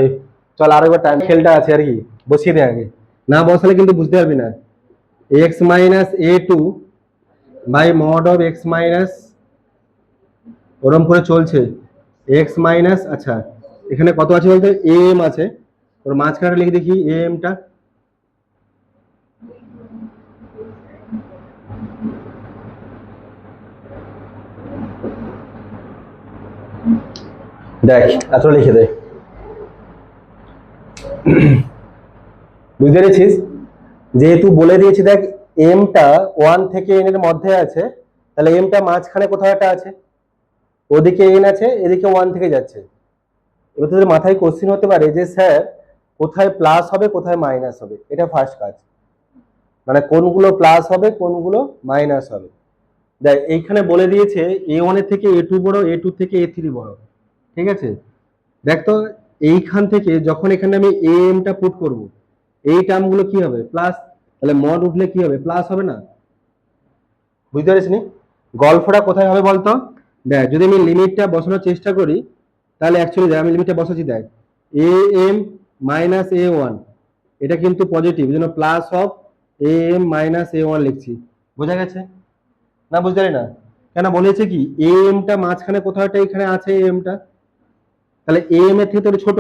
চল আরেকবার টাইম খেলটা আছে আর কি, বসিয়ে দে আগে, না বসালে কিন্তু বুঝতে পারবি না। X minus a two by mod of x minus, ওরম করে চলছে, এক্স মাইনাস, আচ্ছা এখানে কত আছে বলতে, এ এম আছে, ওর মাঝখানে লিখে দেখি এ এমটা, দেখ এত লিখে দে, বুঝতে পেরেছিস? যেহেতু বলে দিয়েছি দেখ, এমটা ওয়ান থেকে এন এর মধ্যে আছে, তাহলে এমটা মাঝখানে কোথাও একটা আছে, ওদিকে এন আছে, এদিকে ওয়ান থেকে যাচ্ছে। এবার তোদের মাথায় কোশ্চিন হতে পারে যে স্যার কোথায় প্লাস হবে কোথায় মাইনাস হবে, এটা ফার্স্ট কাজ, মানে কোনগুলো প্লাস হবে কোনগুলো মাইনাস হবে। দেখ এইখানে বলে দিয়েছে এ ওয়ানের থেকে এ টু বড়, এ টু থেকে এ থ্রি বড়, ঠিক আছে। দেখ তো এইখান থেকে যখন এখানে আমি এ এমটা পুট করব, এই টার্মগুলো কি হবে প্লাস, তাহলে মড উঠলে কি হবে প্লাস হবে না, বুঝতে পারিস নি? গল্পটা কোথায় হবে বলতো, দেখ যদি আমি লিমিটটা বসানোর চেষ্টা করি, তাহলে অ্যাকচুয়ালি আমি লিমিটটা বসাচ্ছি, দেখ a m minus a one, এটা কিন্তু পজিটিভ, এই জন্য plus of a m minus a one লিখছি, বোঝা গেছে না? বুঝতে পারি না কেন, বলেছে কি এ এমটা মাঝখানে কোথাও একটা এখানে আছে এ এমটা, তাহলে এ এম এর থেকে তো ছোট,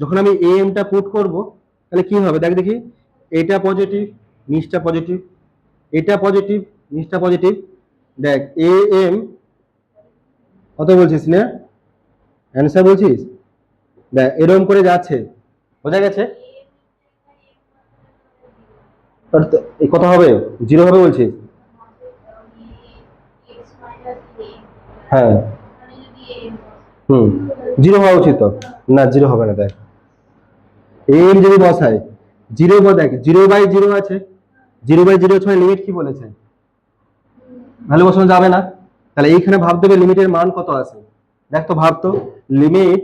যখন আমি এ এমটা পুট করব তাহলে কি হবে দেখ দেখি, এটা পজিটিভ, নিচটা পজিটিভ, এটা পজিটিভ, নিচটা পজিটিভ, দেখ এ এম কত বলছিস না, অ্যান্সার বলছিস, দেখ এরকম করে যাচ্ছে, বোঝা গেছে? এই কত হবে, জিরো হবে বলছিস? হ্যাঁ, হুম, জিরো হওয়া উচিত তো, না জিরো হবে না, দেখ এম যদি বসায়, জিরো, দেখ জিরো বাই জিরো আছে, জিরো বাই জিরো ছয় লিমিট কি বলেছে, ভ্যালু বসানো যাবে না, তাহলে এইখানে ভাবতে হবে লিমিটের মান কত আছে, দেখ তো ভাবতো, limit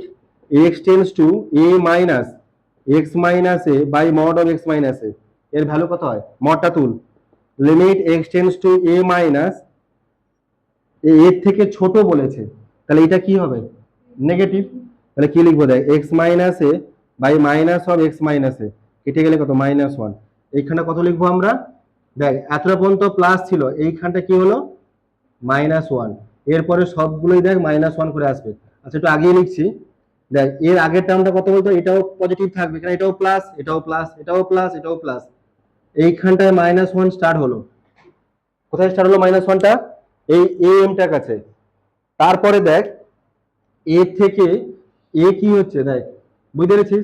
x tends to a minus x minus a by mod of x minus a, এর ভ্যালু কত হয়, মডটা তুল, limit x tends to a minus, এর থেকে ছোট বলেছে, তাহলে এটা কি হবে নেগেটিভ, তাহলে কি লিখবো দেখ x minus a by minus of x minus a, কেটে গেলে কত মাইনাস ওয়ান, এইখানটা কত লিখবো আমরা, দেখ এতটা পর্যন্ত প্লাস ছিল, এইখানটা কি হলো মাইনাস ওয়ান, এরপরে সবগুলোই দেখ মাইনাস ওয়ান করে আসবে। আচ্ছা একটু আগেই লিখছি, দেখ এর আগের টার্মটা কত বলতো, এটাও পজিটিভ থাকবে, কারণ এটাও প্লাস, এটাও প্লাস, এটাও প্লাস, এটাও প্লাস, এইখানটায় মাইনাস ওয়ান স্টার্ট হলো, কোথায় স্টার্ট হলো মাইনাস ওয়ানটা, এই এ এমটার কাছে, তারপরে দেখ এ থেকে এ কি হচ্ছে দেখ, বুঝতে পেরেছিস?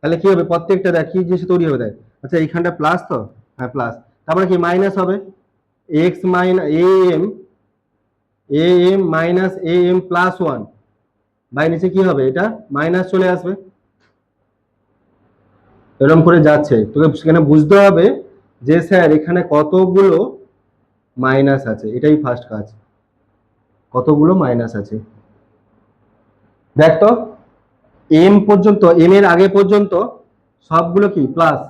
তাহলে কি হবে প্রত্যেকটা দেখ কি জিনিস তৈরি হবে দেখ, আচ্ছা এইখানটা প্লাস তো, হ্যাঁ প্লাস, তারপরে কি মাইনাস হবে, x minus m, a m minus a m plus one, by নিচে কি হবে এটা মাইনাস চলে আসবে, এরকম করে যাচ্ছে, তোকে সেখানে বুঝতে হবে যে স্যার এখানে কতগুলো মাইনাস আছে, এটাই ফার্স্ট কাজ, কতগুলো মাইনাস আছে। দেখ তো এম পর্যন্ত, এম এর আগে পর্যন্ত সবগুলো কি প্লাস,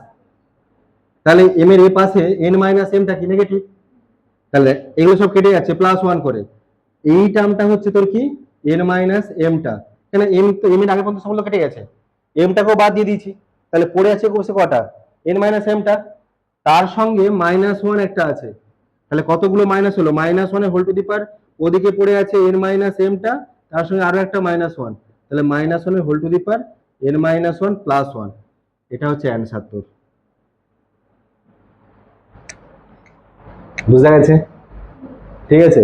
তাহলে এম এর এ পাশে এন মাইনাস এমটা কি নেগেটিভ, তাহলে এগুলো সব কেটে যাচ্ছে প্লাস ওয়ান করে, এই টার্মটা হচ্ছে তোর কি এন মাইনাস এমটা, কেন এম তো এম এর আগে পর্যন্ত সবগুলো কেটে গেছে, এমটাকেও বাদ দিয়ে দিয়েছি, তাহলে পড়ে আছে কোষে কটা এন মাইনাস এমটা, তার সঙ্গে মাইনাস ওয়ান একটা আছে, তাহলে কতগুলো মাইনাস হলো, মাইনাস ওয়ানের হোল টু দি পাওয়ার, ওদিকে পড়ে আছে এন মাইনাস এমটা, তার সঙ্গে আরো একটা মাইনাস ওয়ান, তাহলে মাইনাস ওয়ানের whole to the power n minus one plus one, এটা হচ্ছে অ্যান্সার তোর, বুঝা গেছে? ঠিক আছে,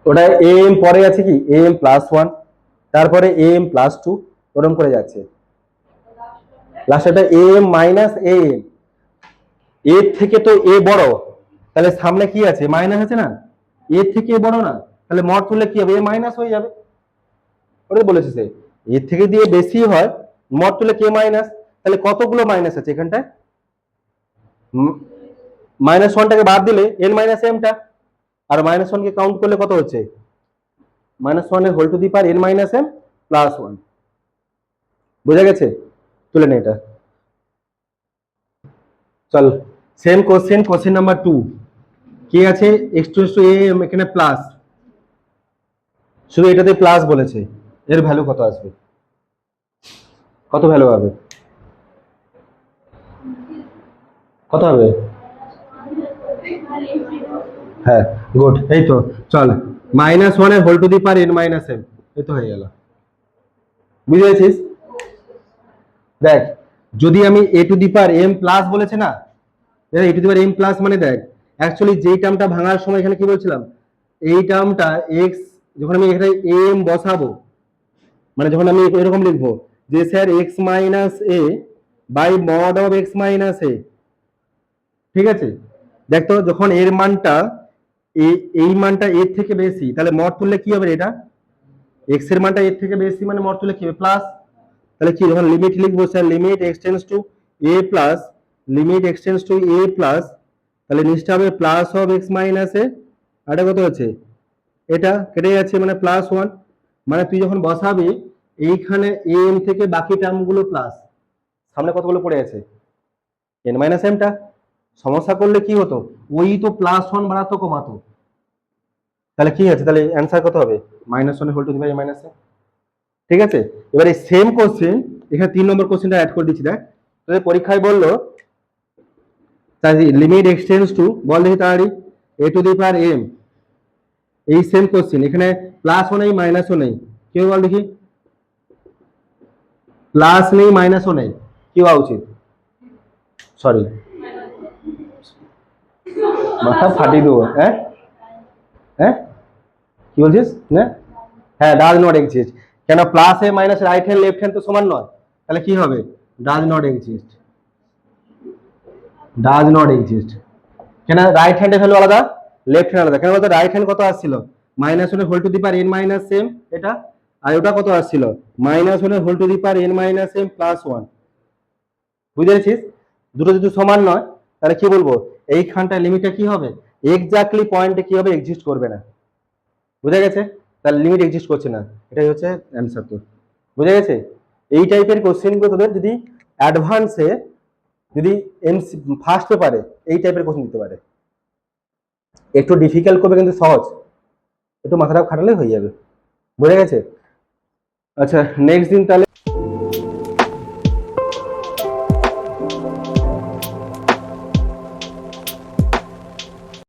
ওটা am পরে আছে কি am+1, তারপরে am+2, ওরকম করে যাচ্ছে। লাস্টে একটা am-am, এর থেকে তো এ বড়, তাহলে সামনে কি আছে মাইনাস আছে না, এর থেকে এ বড় না, তাহলে মড তুললে কি হবে, এ মাইনাস হয়ে যাবে। ওটাই বলেছে সে, এর থেকে দিয়ে বেশি হয় মড তুললে কে মাইনাস, তাহলে কতগুলো মাইনাস আছে এখানটায়, -1টাকে বাদ দিলে n-mটা, আর -1কে কাউন্ট করলে কত হচ্ছে, -1 এর whole to the power n-m+1। বোঝা গেছে, তুলে নে এটা। চল সেম কোশ্চেন, কোশ্চেন নাম্বার 2, কি আছে x⁴am, এখানে প্লাস, শুধু এটাতে প্লাস বলেছে, এর ভ্যালু কত আসবে, কত ভ্যালু হবে, কত হবে, হ্যাঁ গুড, এই তো। চল -1 এর whole to the power n-m, এই তো হয়ে গেল। বুঝে গেছিস, দেখ যদি আমি a two the power m plus বলেছে না, a two the power m plus মানে দেখ অ্যাকচুয়ালি যেই টার্মটা ভাঙার সময় এখানে কি বলছিলাম, এই টার্মটা x, যখন আমি এখানে am বসাবো, মানে যখন আমি এরকম লিখবো যে sir x-a by mod of x-a, ঠিক আছে, দেখ তো যখন এর মানটা এই মানটা এর থেকে বেশি, তাহলে মড তুললে কি হবে, এটা x এর মানটা এর থেকে বেশি মানে মড তুললে কি হবে প্লাস, তাহলে কি যখন লিমিট লিখবো sir limit x tends two a plus, limit x tends two a plus, তাহলে নিচটা হবে প্লাস অফ x-a, আর এটা কত হচ্ছে, এটা কেটে যাচ্ছে মানে +1, মানে তুই যখন বসাবি এইখানে am থেকে বাকি টার্মগুলো প্লাস, সামনে কতগুলো পড়ে আছে n-mটা, সমস্যা করলে কি হতো, ওই তো +1 বাড়াতো কমাতো, তাহলে কি আছে, তাহলে অ্যান্সার কত হবে -1 whole to the power -a। ঠিক আছে, এবার এই সেম কোশ্চেন এখানে 3 নম্বর কোশ্চেনটা অ্যাড করে দিচ্ছি। দেখ তোদের পরীক্ষায় বললো লিমিট x টেন্ডস টু, বল দেখি তাড়াতাড়ি, a two the power m, এই সেম কোশ্চেন এখানে প্লাসও নেই মাইনাসও নেই, কি বল দেখি, প্লাস নেই মাইনাসও নেই, কি হওয়া উচিত, সরি মাথা ফাটিয়ে দেবো, হ্যাঁ হ্যাঁ কি বলছিস না, হ্যাঁ ডাজ নট এক্সিস্ট, কেন plus a minus right hand left hand তো সমান নয়, তাহলে কি হবে does not exist, does not exist, কেন রাইট হ্যান্ডের ভ্যালু আলাদা লেফট হ্যান্ড আলাদা, কেন বলতো রাইট হ্যান্ড কত আসছিল -1 whole to the power n-m, এটা, আর ওটা কত আসছিল -1 whole to the power n-m+1, বুঝতে পেরেছিস, দুটো যদি সমান নয় তাহলে কি বলবো, এইখানটায় লিমিটটা কি হবে, এক্স্যাক্টলি পয়েন্টে কি হবে, এক্সিস্ট করবে না, বুঝা গেছে, তাহলে লিমিট এক্সিস্ট করছে না, এটাই হচ্ছে অ্যান্সার তোর, বুঝা গেছে। এই টাইপের কোশ্চেনগুলো তোদের যদি অ্যাডভান্সে, যদি ফার্স্ট পেপারে এই টাইপের কোশ্চেন দিতে পারে, একটু ডিফিকাল্ট করবে কিন্তু সহজ, একটু মাথাটা খাটালে হয়ে যাবে, বুঝা গেছে। আচ্ছা নেক্সট দিন তাহলে